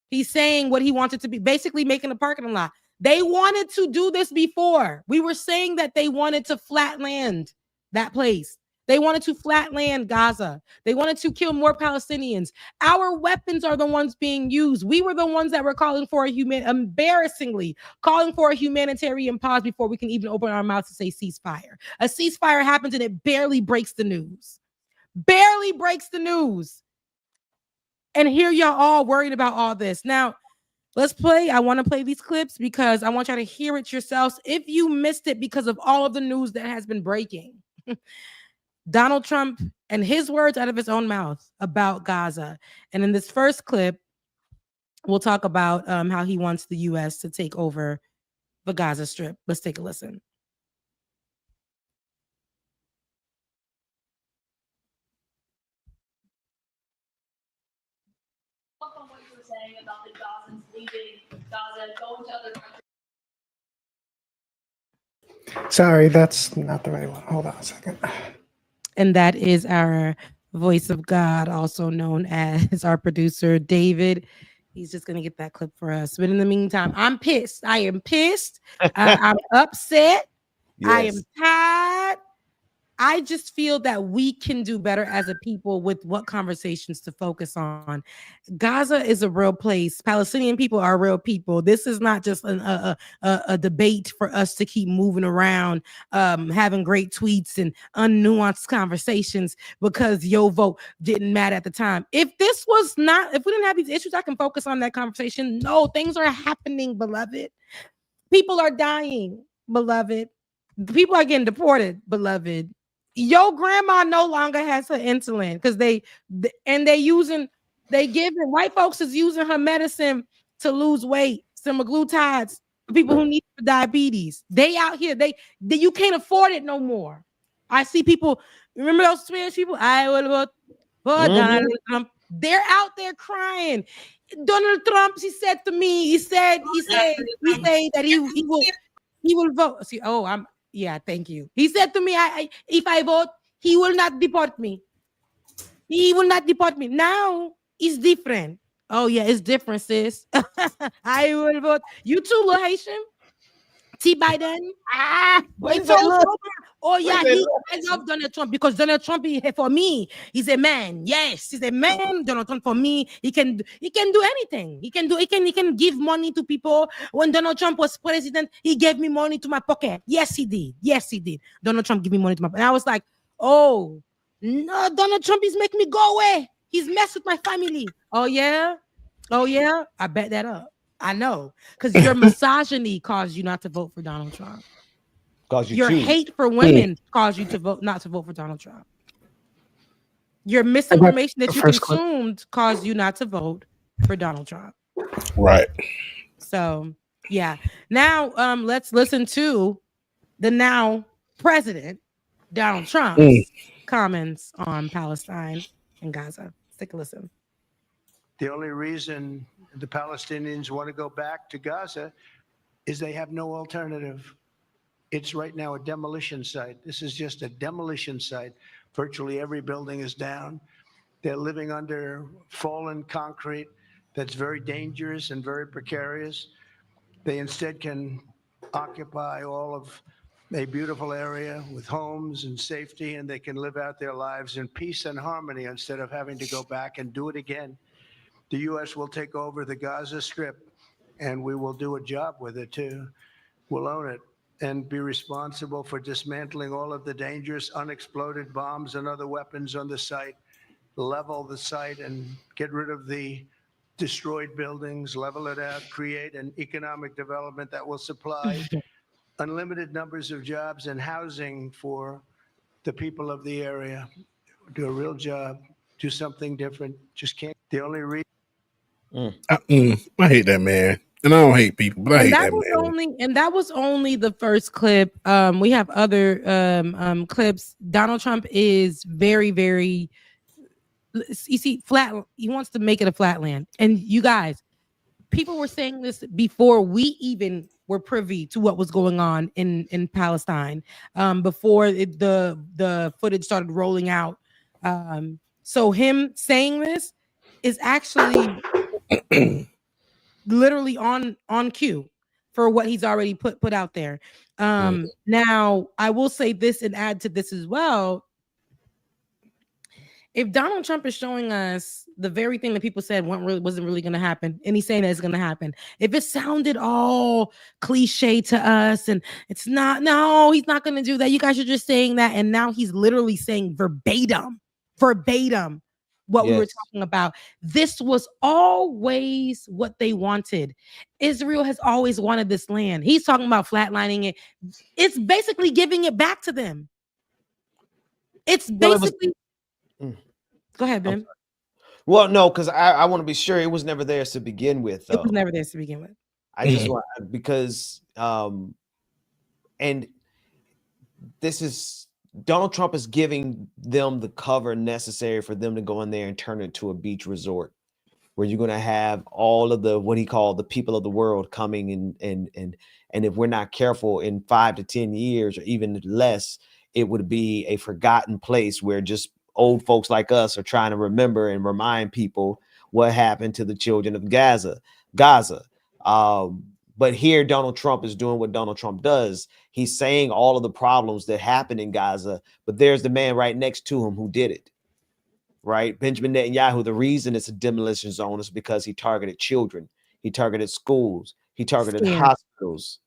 He's saying what he wanted to be, basically making a parking lot. They wanted to do this before. We were saying that they wanted to flatland that place. They wanted to flatland Gaza. They wanted to kill more Palestinians. Our weapons are the ones being used. We were the ones that were embarrassingly calling for a humanitarian pause before we can even open our mouths to say ceasefire. A ceasefire happens and it barely breaks the news. Barely breaks the news. And here y'all all worried about all this. Now, let's play. I want to play these clips because I want y'all to hear it yourselves if you missed it because of all of the news that has been breaking. Donald Trump and his words out of his own mouth about Gaza. And in this first clip, we'll talk about how he wants the U.S. to take over the Gaza Strip. Let's take a listen. About the Gazans leaving Gaza, going to other countries. Sorry, that's not the right one. Hold on a second. And that is our voice of God, also known as our producer, David. He's just going to get that clip for us. But in the meantime, I'm pissed. I am pissed. I'm upset. Yes. I am tired. I just feel that we can do better as a people with what conversations to focus on. Gaza is a real place. Palestinian people are real people. This is not just a debate for us to keep moving around, having great tweets and unnuanced conversations because your vote didn't matter at the time. If we didn't have these issues, I can focus on that conversation. No, things are happening, beloved. People are dying, beloved. People are getting deported, beloved. Your grandma no longer has her insulin because white folks is using her medicine to lose weight, semaglutides for people who need diabetes. They out here, you can't afford it no more. I see people, remember those Spanish people? I will vote for Donald Trump. They're out there crying. Donald Trump, he said to me, he said that he will vote. See, thank you. He said to me, if I vote, he will not deport me. He will not deport me. Now it's different. Oh yeah, it's different, sis. I will vote. You too, Lil Haitian. T. Biden. Oh yeah, I love Donald Trump because Donald Trump for me, he's a man. Yes, he's a man. Donald Trump for me, he can do anything. He can give money to people. When Donald Trump was president, he gave me money to my pocket. Yes, he did. Donald Trump gave me money to my pocket. And I was like, oh no, Donald Trump is making me go away. He's messed with my family. Oh yeah. I bet that up. I know, because your misogyny caused you not to vote for Donald Trump. Your hate for women caused you to not to vote for Donald Trump. Your misinformation that you consumed caused you not to vote for Donald Trump. Right. So yeah. Now let's listen to the now president Donald Trump's comments on Palestine and Gaza. Let's take a listen. The only reason the Palestinians want to go back to Gaza is they have no alternative. It's right now a demolition site. This is just a demolition site. Virtually every building is down. They're living under fallen concrete that's very dangerous and very precarious. They instead can occupy all of a beautiful area with homes and safety, and they can live out their lives in peace and harmony instead of having to go back and do it again. The U.S. will take over the Gaza Strip, and we will do a job with it, too. We'll own it and be responsible for dismantling all of the dangerous unexploded bombs and other weapons on the site, level the site and get rid of the destroyed buildings, level it out, create an economic development that will supply unlimited numbers of jobs and housing for the people of the area. Do a real job, do something different. Just can't. The only reason. I hate that man, and I don't hate people, but I hate that man. That was only the first clip. We have other clips. Donald Trump is very, very. You see, flat. He wants to make it a flatland, and you guys, people were saying this before we even were privy to what was going on in Palestine. Before the footage started rolling out. So him saying this is actually literally on cue for what he's already put out there. Now I will say this and add to this as well. If Donald Trump is showing us the very thing that people said wasn't really going to happen, and he's saying that it's going to happen, if it sounded all cliche to us and it's not, no, he's not going to do that. You guys are just saying that, and now he's literally saying verbatim what we were talking about. This was always what they wanted. Israel has always wanted this land. He's talking about flatlining it. It's basically giving it back to them. It's basically. Go ahead, Ben. Well, no, because I want to be sure it was never theirs to begin with. Though. It was never theirs to begin with. I just want because and this is Donald Trump is giving them the cover necessary for them to go in there and turn it into a beach resort where you're going to have all of the what he called the people of the world coming and if we're not careful in 5 to 10 years or even less, it would be a forgotten place where just old folks like us are trying to remember and remind people what happened to the children of Gaza. But here Donald Trump is doing what Donald Trump does. He's saying all of the problems that happen in Gaza, but there's the man right next to him who did it, right? Benjamin Netanyahu, the reason it's a demolition zone is because he targeted children. He targeted schools. He targeted hospitals.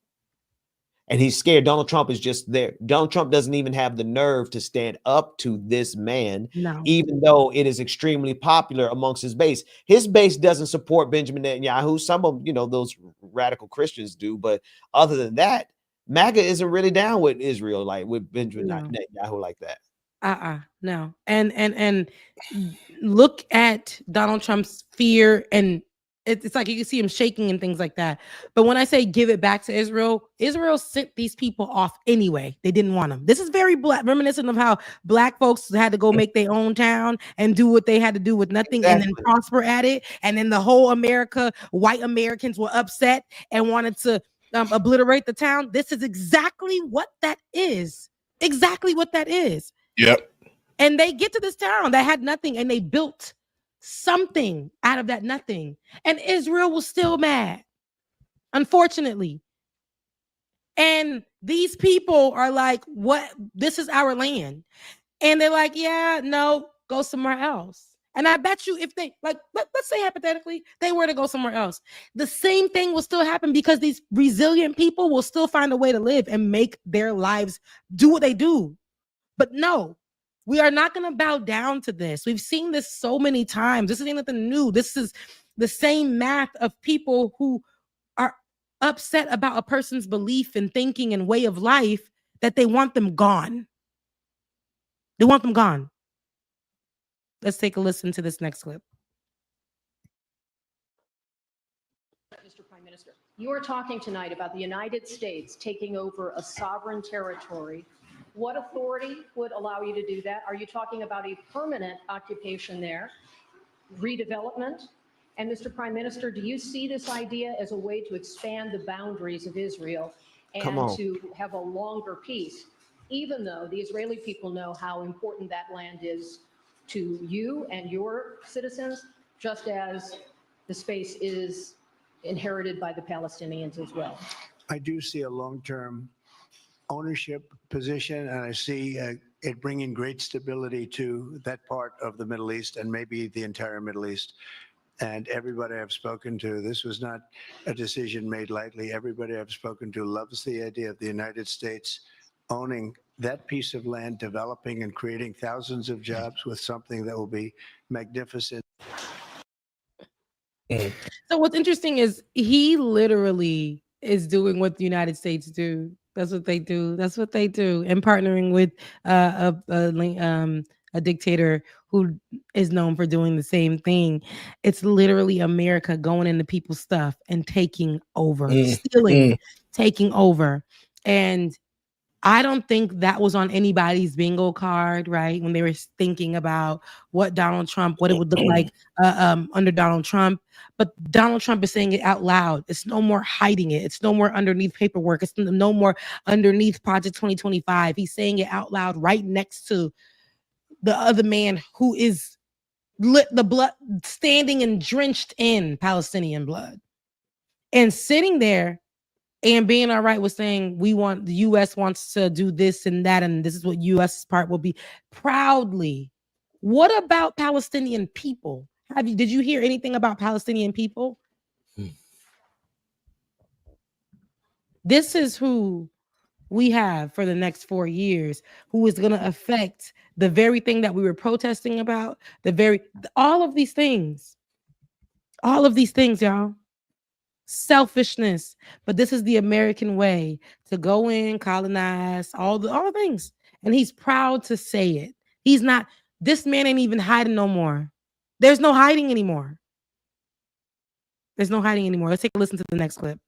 And he's scared. Donald Trump is just there. Donald Trump doesn't even have the nerve to stand up to this man, even though it is extremely popular amongst his base. His base doesn't support Benjamin Netanyahu. Some of those radical Christians do. But other than that, MAGA isn't really down with Israel, like with Benjamin Netanyahu like that. No. And look at Donald Trump's fear and It's like you can see him shaking and things like that. But when I say give it back to Israel, Israel sent these people off anyway. They didn't want them. This is very black, reminiscent of how black folks had to go make their own town and do what they had to do with nothing and then prosper at it. And then the whole America, white Americans were upset and wanted to obliterate the town. This is exactly what that is. Exactly what that is. Yep. And they get to this town that had nothing and they built something out of that nothing, and Israel was still mad, unfortunately. And these people are like, what? This is our land. And they're like, yeah, no, go somewhere else. And I bet you if they, like, let's say hypothetically, they were to go somewhere else, the same thing will still happen because these resilient people will still find a way to live and make their lives do what they do. But no, we are not going to bow down to this. We've seen this so many times. This isn't nothing new. This is the same math of people who are upset about a person's belief and thinking and way of life that they want them gone. They want them gone. Let's take a listen to this next clip. Mr. Prime Minister, you are talking tonight about the United States taking over a sovereign territory. What authority would allow you to do that? Are you talking about a permanent occupation there, redevelopment? And Mr. Prime Minister, do you see this idea as a way to expand the boundaries of Israel and to have a longer peace, even though the Israeli people know how important that land is to you and your citizens, just as the space is inherited by the Palestinians as well? I do see a long-term ownership position, and I see it bringing great stability to that part of the Middle East and maybe the entire Middle East. And everybody I've spoken to, this was not a decision made lightly. Everybody I've spoken to loves the idea of the United States owning that piece of land, developing and creating thousands of jobs with something that will be magnificent. So what's interesting is he literally is doing what the United States do. That's what they do. That's what they do. And partnering with a dictator who is known for doing the same thing. It's literally America going into people's stuff and taking over, stealing, taking over. And I don't think that was on anybody's bingo card, right? When they were thinking about what it would look like under Donald Trump. But Donald Trump is saying it out loud. It's no more hiding it. It's no more underneath paperwork. It's no more underneath Project 2025. He's saying it out loud right next to the other man who is the blood standing and drenched in Palestinian blood. And sitting there and being all right with saying the U.S. wants to do this and that, and this is what U.S.'s part will be proudly. What about Palestinian people? Did you hear anything about Palestinian people? This is who we have for the next 4 years, who is going to affect the very thing that we were protesting about, all of these things, y'all. Selfishness, but this is the American way to go in, colonize, all the things, and he's proud to say it. He's not. This man ain't even hiding no more. There's no hiding anymore. Let's take a listen to the next clip.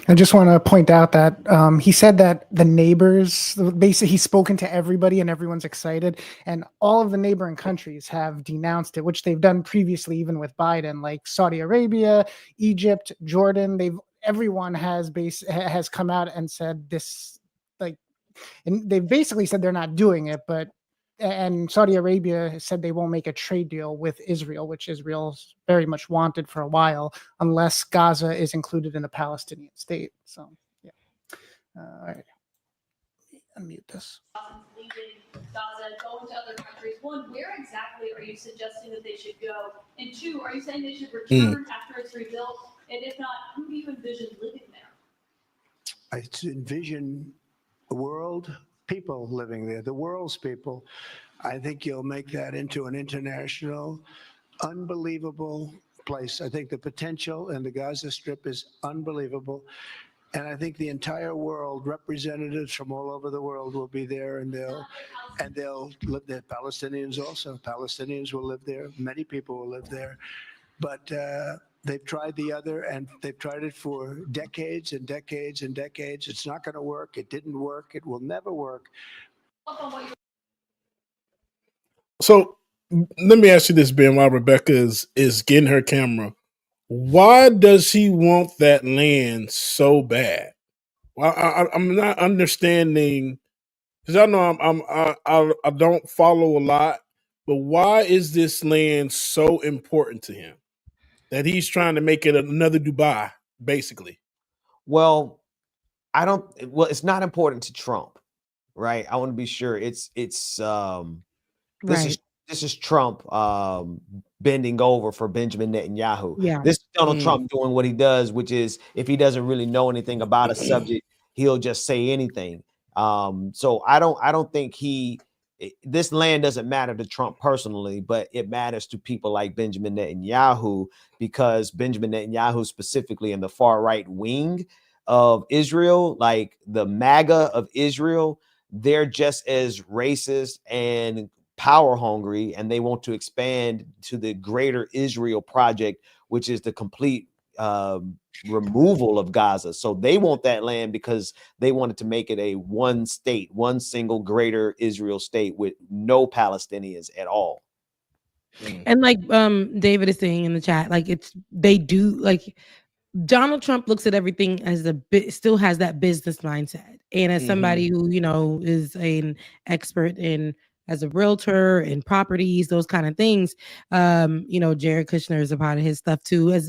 I just want to point out that he said that the neighbors, basically he's spoken to everybody and everyone's excited, and all of the neighboring countries have denounced it, which they've done previously, even with Biden, like Saudi Arabia, Egypt, Jordan. Everyone has come out and said this, and they've basically said they're not doing it, and Saudi Arabia said they won't make a trade deal with Israel, which Israel's very much wanted for a while, unless Gaza is included in the Palestinian state. So, yeah. All right. Unmute this. Leaving Gaza, going to other countries. One, where exactly are you suggesting that they should go? And two, are you saying they should return after it's rebuilt? And if not, who do you envision living there? I envision the world, people living there, the world's people. I think you'll make that into an international, unbelievable place. I think the potential in the Gaza Strip is unbelievable. And I think the entire world, representatives from all over the world will be there, and they'll live there. Palestinians also. Palestinians will live there. Many people will live there. But They've tried the other, and they've tried it for decades and decades and decades. It's not going to work. It didn't work. It will never work. So let me ask you this, Ben, while Rebecca is getting her camera. Why does she want that land so bad? Well, I'm not understanding, because I know I don't follow a lot, but why is this land so important to him that he's trying to make it another Dubai, basically? Well, it's not important to Trump, right? I want to be sure this is Trump bending over for Benjamin Netanyahu. Yeah. This is Donald Trump doing what he does, which is if he doesn't really know anything about a subject, he'll just say anything. So I don't think this land doesn't matter to Trump personally, but it matters to people like Benjamin Netanyahu, because Benjamin Netanyahu, specifically in the far right wing of Israel, like the MAGA of Israel, they're just as racist and power hungry, and they want to expand to the greater Israel project, which is the complete removal of Gaza. So they want that land because they wanted to make it a one single greater Israel state with no Palestinians at all. And like David is saying in the chat, like they do, like Donald Trump looks at everything as still has that business mindset, and as somebody who is an expert in, as a realtor and properties, those kind of things. Jared Kushner is a part of his stuff too. As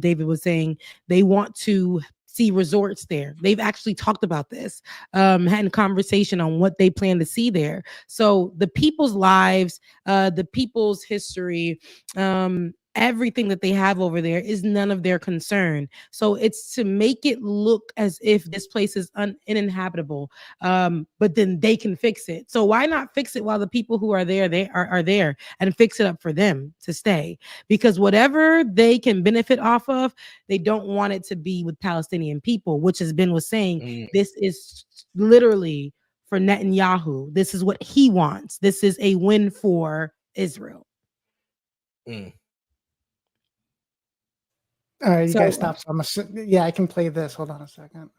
David was saying, they want to see resorts there. They've actually talked about this, had a conversation on what they plan to see there. So the people's lives, the people's history, everything that they have over there is none of their concern. So it's to make it look as if this place is uninhabitable, but then they can fix it. So why not fix it while the people who are there, they are there, and fix it up for them to stay? Because whatever they can benefit off of, they don't want it to be with Palestinian people, which has been saying, this is literally for Netanyahu. This is what he wants. This is a win for Israel. All right, you guys stop. So I can play this. Hold on a second.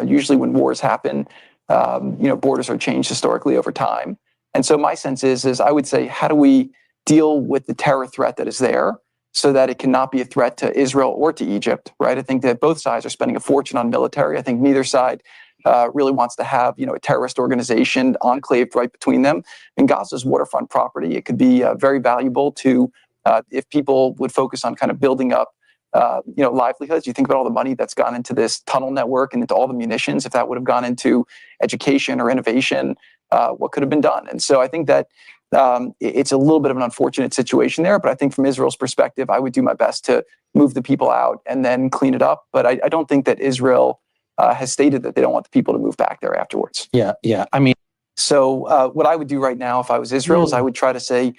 Usually when wars happen, borders are changed historically over time. And so my sense is I would say, how do we deal with the terror threat that is there so that it cannot be a threat to Israel or to Egypt, right? I think that both sides are spending a fortune on military. I think neither side really wants to have, a terrorist organization enclaved right between them. And Gaza's waterfront property, it could be very valuable to, if people would focus on kind of building up, livelihoods. You think about all the money that's gone into this tunnel network and into all the munitions. If that would have gone into education or innovation, what could have been done? And so I think that it's a little bit of an unfortunate situation there. But I think from Israel's perspective, I would do my best to move the people out and then clean it up. But I don't think that Israel has stated that they don't want the people to move back there afterwards. Yeah. I mean, so what I would do right now if I was Israel is I would try to say,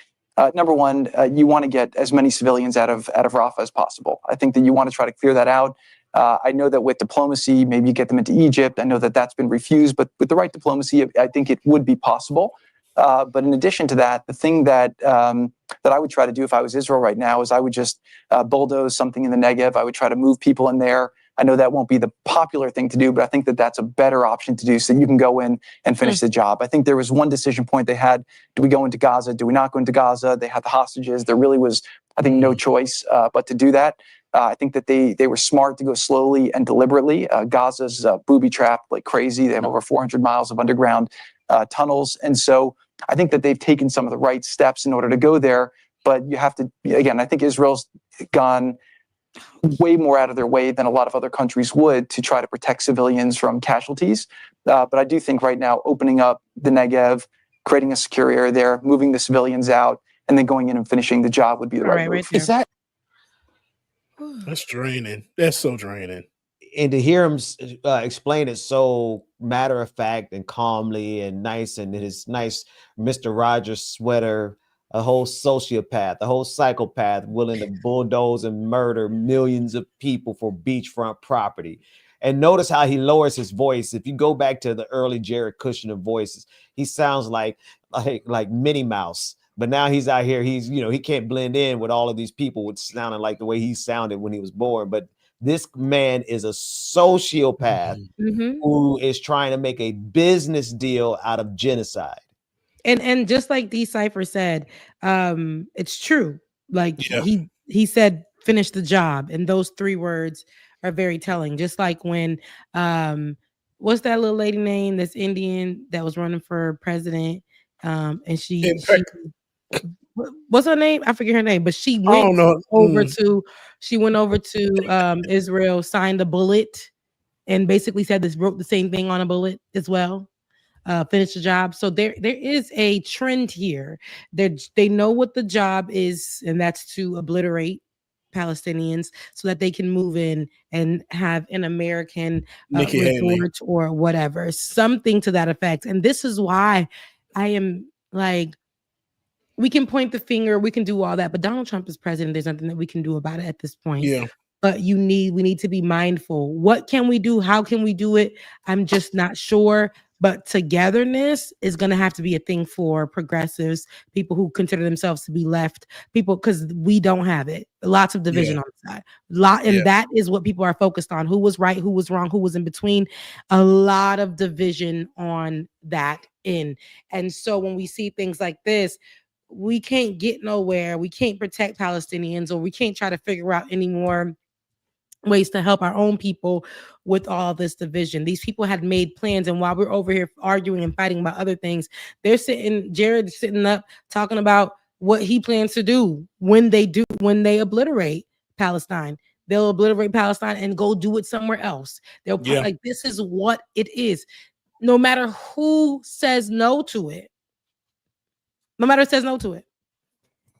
number one, you want to get as many civilians out of Rafah as possible. I think that you want to try to clear that out. I know that with diplomacy, maybe you get them into Egypt. I know that that's been refused, but with the right diplomacy, I think it would be possible. But in addition to that, the thing that I would try to do if I was Israel right now is I would just bulldoze something in the Negev. I would try to move people in there. I know that won't be the popular thing to do, but I think that that's a better option to do so that you can go in and finish the job. I think there was one decision point they had. Do we go into Gaza? Do we not go into Gaza? They had the hostages. There really was, I think, no choice but to do that. I think that they were smart to go slowly and deliberately. Gaza's booby-trapped like crazy. They have over 400 miles of underground tunnels. And so I think that they've taken some of the right steps in order to go there. But you have to, again, I think Israel's gone way more out of their way than a lot of other countries would to try to protect civilians from casualties. But I do think right now, opening up the Negev, creating a secure area there, moving the civilians out, and then going in and finishing the job would be the right move. Is that? That's draining. That's so draining. And to hear him explain it so matter of fact and calmly and nice, and his nice Mr. Rogers sweater, a whole sociopath, a whole psychopath willing to bulldoze and murder millions of people for beachfront property. And notice how he lowers his voice. If you go back to the early Jared Kushner voices, he sounds like Minnie Mouse. But now he's out here. He's, he can't blend in with all of these people with sounding like the way he sounded when he was born. But this man is a sociopath who is trying to make a business deal out of genocide. And just like D Cypher said, it's true. Like he said, finish the job. And those 3 words are very telling. Just like when what's that little lady name that's Indian that was running for president? And she what's her name? I forget her name, but she went over to Israel, signed a bullet, and basically said wrote the same thing on a bullet as well. Finish the job. So there is a trend here. They know what the job is, and that's to obliterate Palestinians so that they can move in and have an American resort or whatever, something to that effect. And this is why I am like, we can point the finger, we can do all that, but Donald Trump is president. There's nothing that we can do about it at this point. Yeah. But we need to be mindful. What can we do? How can we do it? I'm just not sure. But togetherness is going to have to be a thing for progressives, people who consider themselves to be left, people, because we don't have it. Lots of division on the side. That is what people are focused on. Who was right, who was wrong, who was in between. A lot of division on that end. And so when we see things like this, we can't get nowhere. We can't protect Palestinians, or we can't try to figure out any more ways to help our own people with all this division. These people had made plans, and while we're over here arguing and fighting about other things, Jared's sitting up talking about what he plans to do when they obliterate Palestine. They'll obliterate Palestine and go do it somewhere else. They'll like, this is what it is. No matter who says no to it. No matter who says no to it.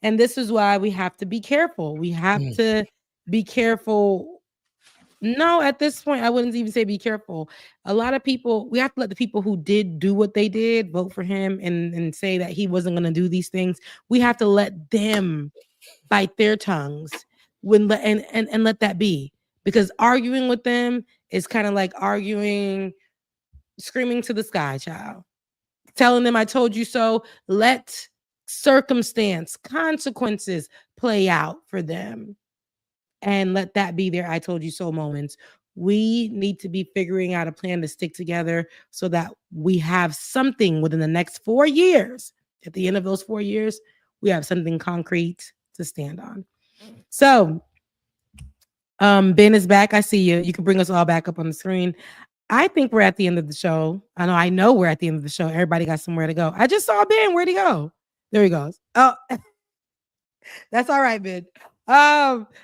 And this is why we have to be careful. We have to be careful. No, at this point, I wouldn't even say be careful. A lot of people, we have to let the people who did do what they did vote for him and say that he wasn't going to do these things. We have to let them bite their tongues and let that be. Because arguing with them is kind of like screaming to the sky, child. Telling them I told you so. Let circumstance, consequences play out for them. And let that be their I told you so moments. We need to be figuring out a plan to stick together so that we have something within the next 4 years. At the end of those 4 years, we have something concrete to stand on. So, Ben is back. I see you. You can bring us all back up on the screen. I think we're at the end of the show. I know we're at the end of the show. Everybody got somewhere to go. I just saw Ben. Where'd he go? There he goes. Oh, that's all right, Ben.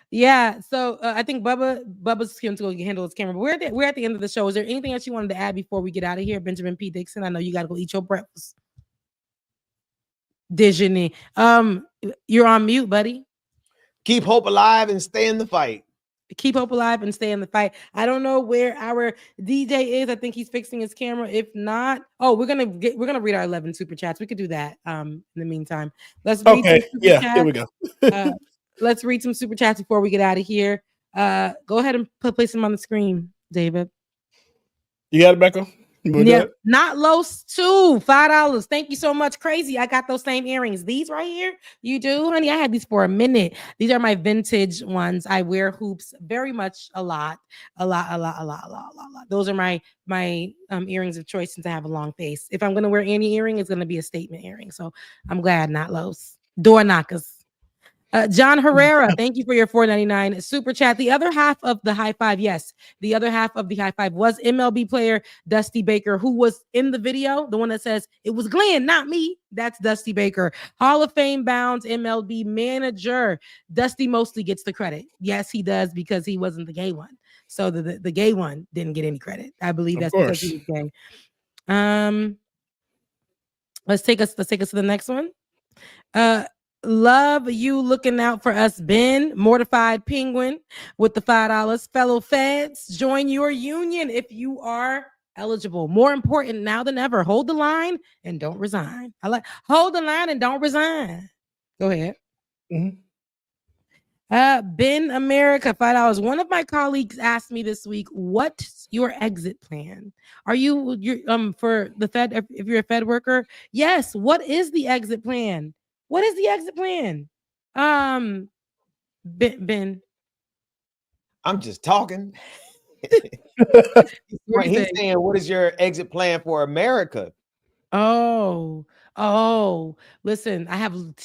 Yeah. So I think Bubba's going to go handle his camera. But we're at the end of the show. Is there anything else you wanted to add before we get out of here, Benjamin P. Dixon? I know you got to go eat your breakfast. Dijini. You're on mute, buddy. Keep hope alive and stay in the fight. Keep hope alive and stay in the fight. I don't know where our DJ is. I think he's fixing his camera. If not, we're gonna read our 11 super chats. We could do that. In the meantime, let's read some super chats. Here we go. Let's read some super chats before we get out of here. Go ahead and place them on the screen, David. You got it, Becca? Yeah, not Los too. $5. Thank you so much. Crazy. I got those same earrings. These right here. You do, honey. I had these for a minute. These are my vintage ones. I wear hoops very much a lot. Those are my earrings of choice since I have a long face. If I'm gonna wear any earring, it's gonna be a statement earring. So I'm glad, not Los. Door knockers. John Herrera, thank you for your $4.99 super chat. The other half of the high five, yes, the other half of the high five was MLB player Dusty Baker, who was in the video, the one that says it was Glenn, not me. That's Dusty Baker. Hall of Fame bound MLB manager. Dusty mostly gets the credit. Yes, he does, because he wasn't the gay one. So the gay one didn't get any credit. I believe that's because he was gay. Let's take us to the next one. Love you looking out for us, Ben. Mortified Penguin with the $5. Fellow feds, join your union if you are eligible. More important now than ever, hold the line and don't resign. Hold the line and don't resign. Go ahead. Ben America, $5. One of my colleagues asked me this week, what's your exit plan? Are you're for the Fed, if you're a Fed worker? Yes. What is the exit plan? What is the exit plan? Ben. I'm just talking. He's saying, what is your exit plan for America? Oh, listen,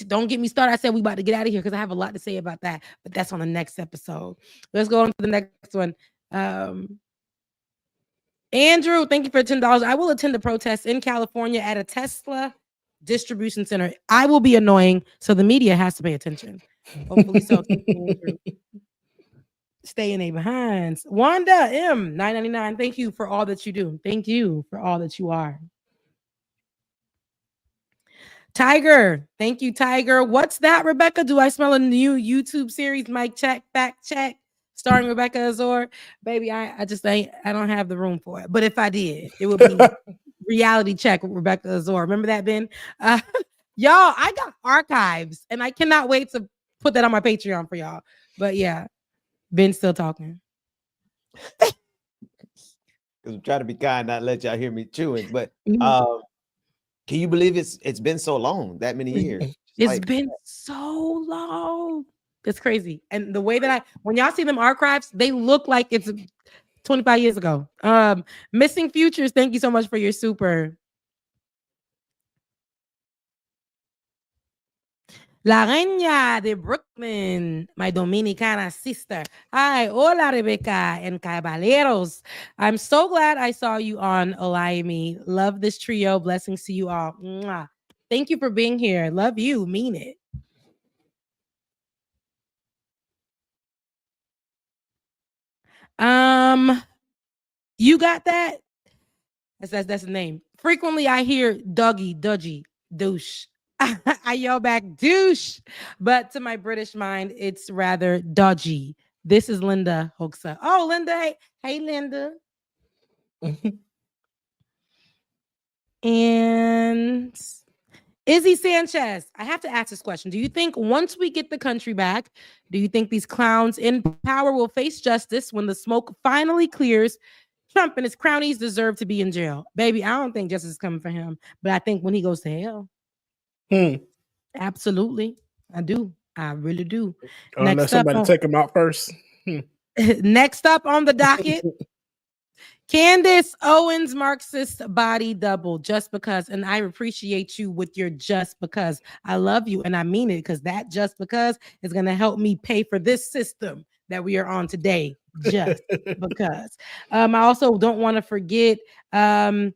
don't get me started. I said we about to get out of here because I have a lot to say about that, but that's on the next episode. Let's go on to the next one. Andrew, thank you for $10. I will attend a protest in California at a Tesla distribution center. I will be annoying, so the media has to pay attention. Hopefully so. Stay in a behinds. Wanda M 999. Thank you for all that you do. Thank you for all that you are. Tiger, thank you, Tiger. What's that, Rebecca? Do I smell a new YouTube series? Mic check, fact check, starring Rebecca Azor. Baby, I don't have the room for it. But if I did, it would be reality check with Rebecca Azor. Remember that, Ben? Y'all, I got archives, and I cannot wait to put that on my Patreon for y'all. But yeah, Ben's still talking. Because I'm trying to be kind, not let y'all hear me chewing. But can you believe it's been so long, that many years? It's been so long. It's crazy. And the way that when y'all see them archives, they look like it's 25 years ago. Missing Futures, thank you so much for your super. La Reina de Brooklyn, my Dominicana sister. Hi, hola, Rebecca and Caballeros. I'm so glad I saw you on Olayemi. Love this trio. Blessings to you all. Mwah. Thank you for being here. Love you. Mean it. You got that? That's the name. Frequently, I hear Dougie, Dudgy, douche. I yell back, douche. But to my British mind, it's rather dodgy. This is Linda Hoxa. Oh, Linda. Hey, Linda. And Izzy Sanchez, I have to ask this question. Do you think once we get the country back, do you think these clowns in power will face justice when the smoke finally clears? Trump and his crownies deserve to be in jail. Baby, I don't think justice is coming for him, but I think when he goes to hell. Absolutely. I do. I really do. Unless somebody take him out first. Next up on the docket, Candace Owens, Marxist body double, just because. And I appreciate you with your just because. I love you and I mean it, because that just because is going to help me pay for this system that we are on today. Just because. I also don't want to forget, let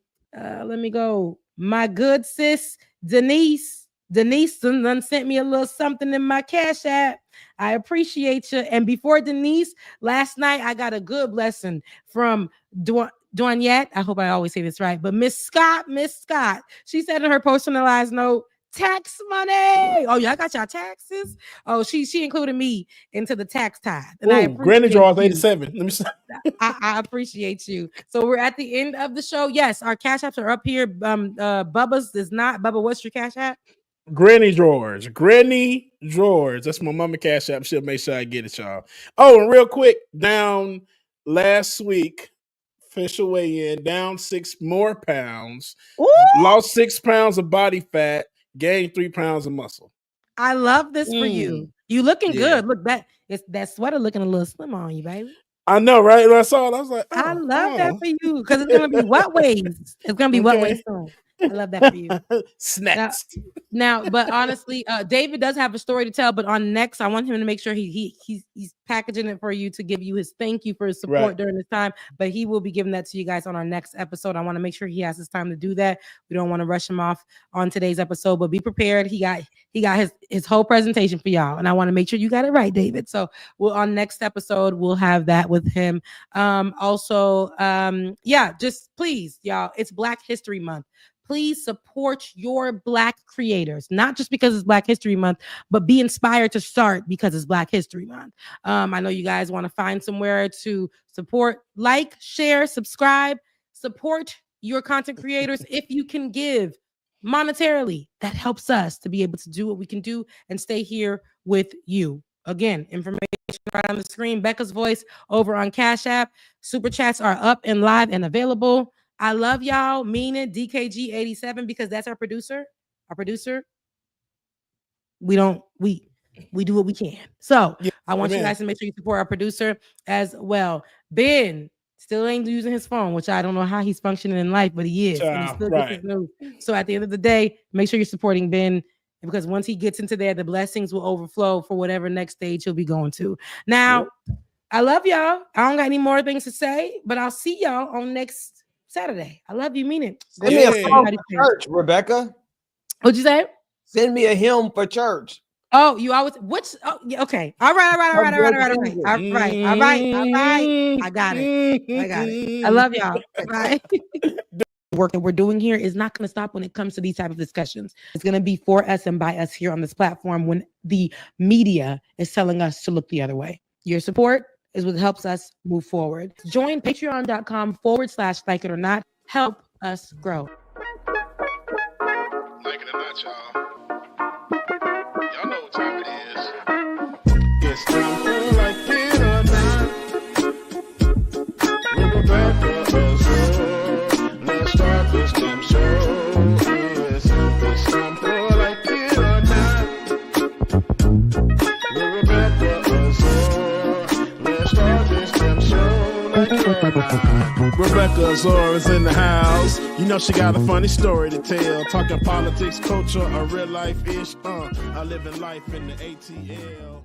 me go. My good sis, Denise done sent me a little something in my Cash App. I appreciate you. And before Denise, last night I got a good blessing from Duanyette. I hope I always say this right. But Miss Scott, she said in her personalized note, tax money. Oh, y'all got y'all taxes? Oh, she included me into the tax tithe. And I appreciate Granny draws 87. Let me see. I appreciate you. So we're at the end of the show. Yes, our Cash Apps are up here. Bubba's is not. Bubba, what's your Cash App? Granny drawers. That's my mama Cash App. She'll make sure I get it, y'all. Oh, and real quick, down last week, official weigh-in, down 6 more pounds. Ooh! Lost 6 pounds of body fat, gained 3 pounds of muscle. I love this for you. You looking good. Look, that sweater looking a little slim on you, baby. I know, right? When I saw it, I was like, I love that for you, because it's gonna be wet waist. It's gonna be wet waist soon. I love that for you. Snatched. Now, but honestly, David does have a story to tell. But on next, I want him to make sure he's packaging it for you to give you his thank you for his support during this time. But he will be giving that to you guys on our next episode. I want to make sure he has his time to do that. We don't want to rush him off on today's episode, but be prepared. He got his whole presentation for y'all, and I want to make sure you got it right, David. So on next episode we'll have that with him. Just please, y'all. It's Black History Month. Please support your Black creators, not just because it's Black History Month, but be inspired to start because it's Black History Month. I know you guys want to find somewhere to support, like, share, subscribe, support your content creators. If you can give monetarily, that helps us to be able to do what we can do and stay here with you. Again, information right on the screen. Becca's voice over on Cash App. Super chats are up and live and available. I love y'all. Mean it. DKG87, because that's our producer. we don't we do what we can. So I want you amen. guys to make sure you support our producer as well. Ben still ain't using his phone, which I don't know how he's functioning in life, but he is. And he Child, still gets his news. So at the end of the day, make sure you're supporting Ben, because once he gets into there, the blessings will overflow for whatever next stage he'll be going to. Now, I love y'all. I don't got any more things to say, but I'll see y'all on next Saturday. I love you, mean it. Send me a song for church, Rebecca. What'd you say? Send me a hymn for church. Oh, you always which? Oh, yeah, okay. All right. I got it. I love y'all. Bye. Work that we're doing here is not going to stop when it comes to these type of discussions. It's going to be for us and by us here on this platform when the media is telling us to look the other way. Your support is what helps us move forward. Join patreon.com/like it or not. Help us grow. Like it or not, y'all. Y'all know what time it is. It's time for Like It or Not. With Rebecca Azure. Let's start this damn show. Yes, it's time for Like It or Not. With Rebecca Azure. Let's start this damn show. Like It or Not. Rebecca Azure is in the house. You know she got a funny story to tell. Talking politics, culture, or real life ish. I live in life in the ATL.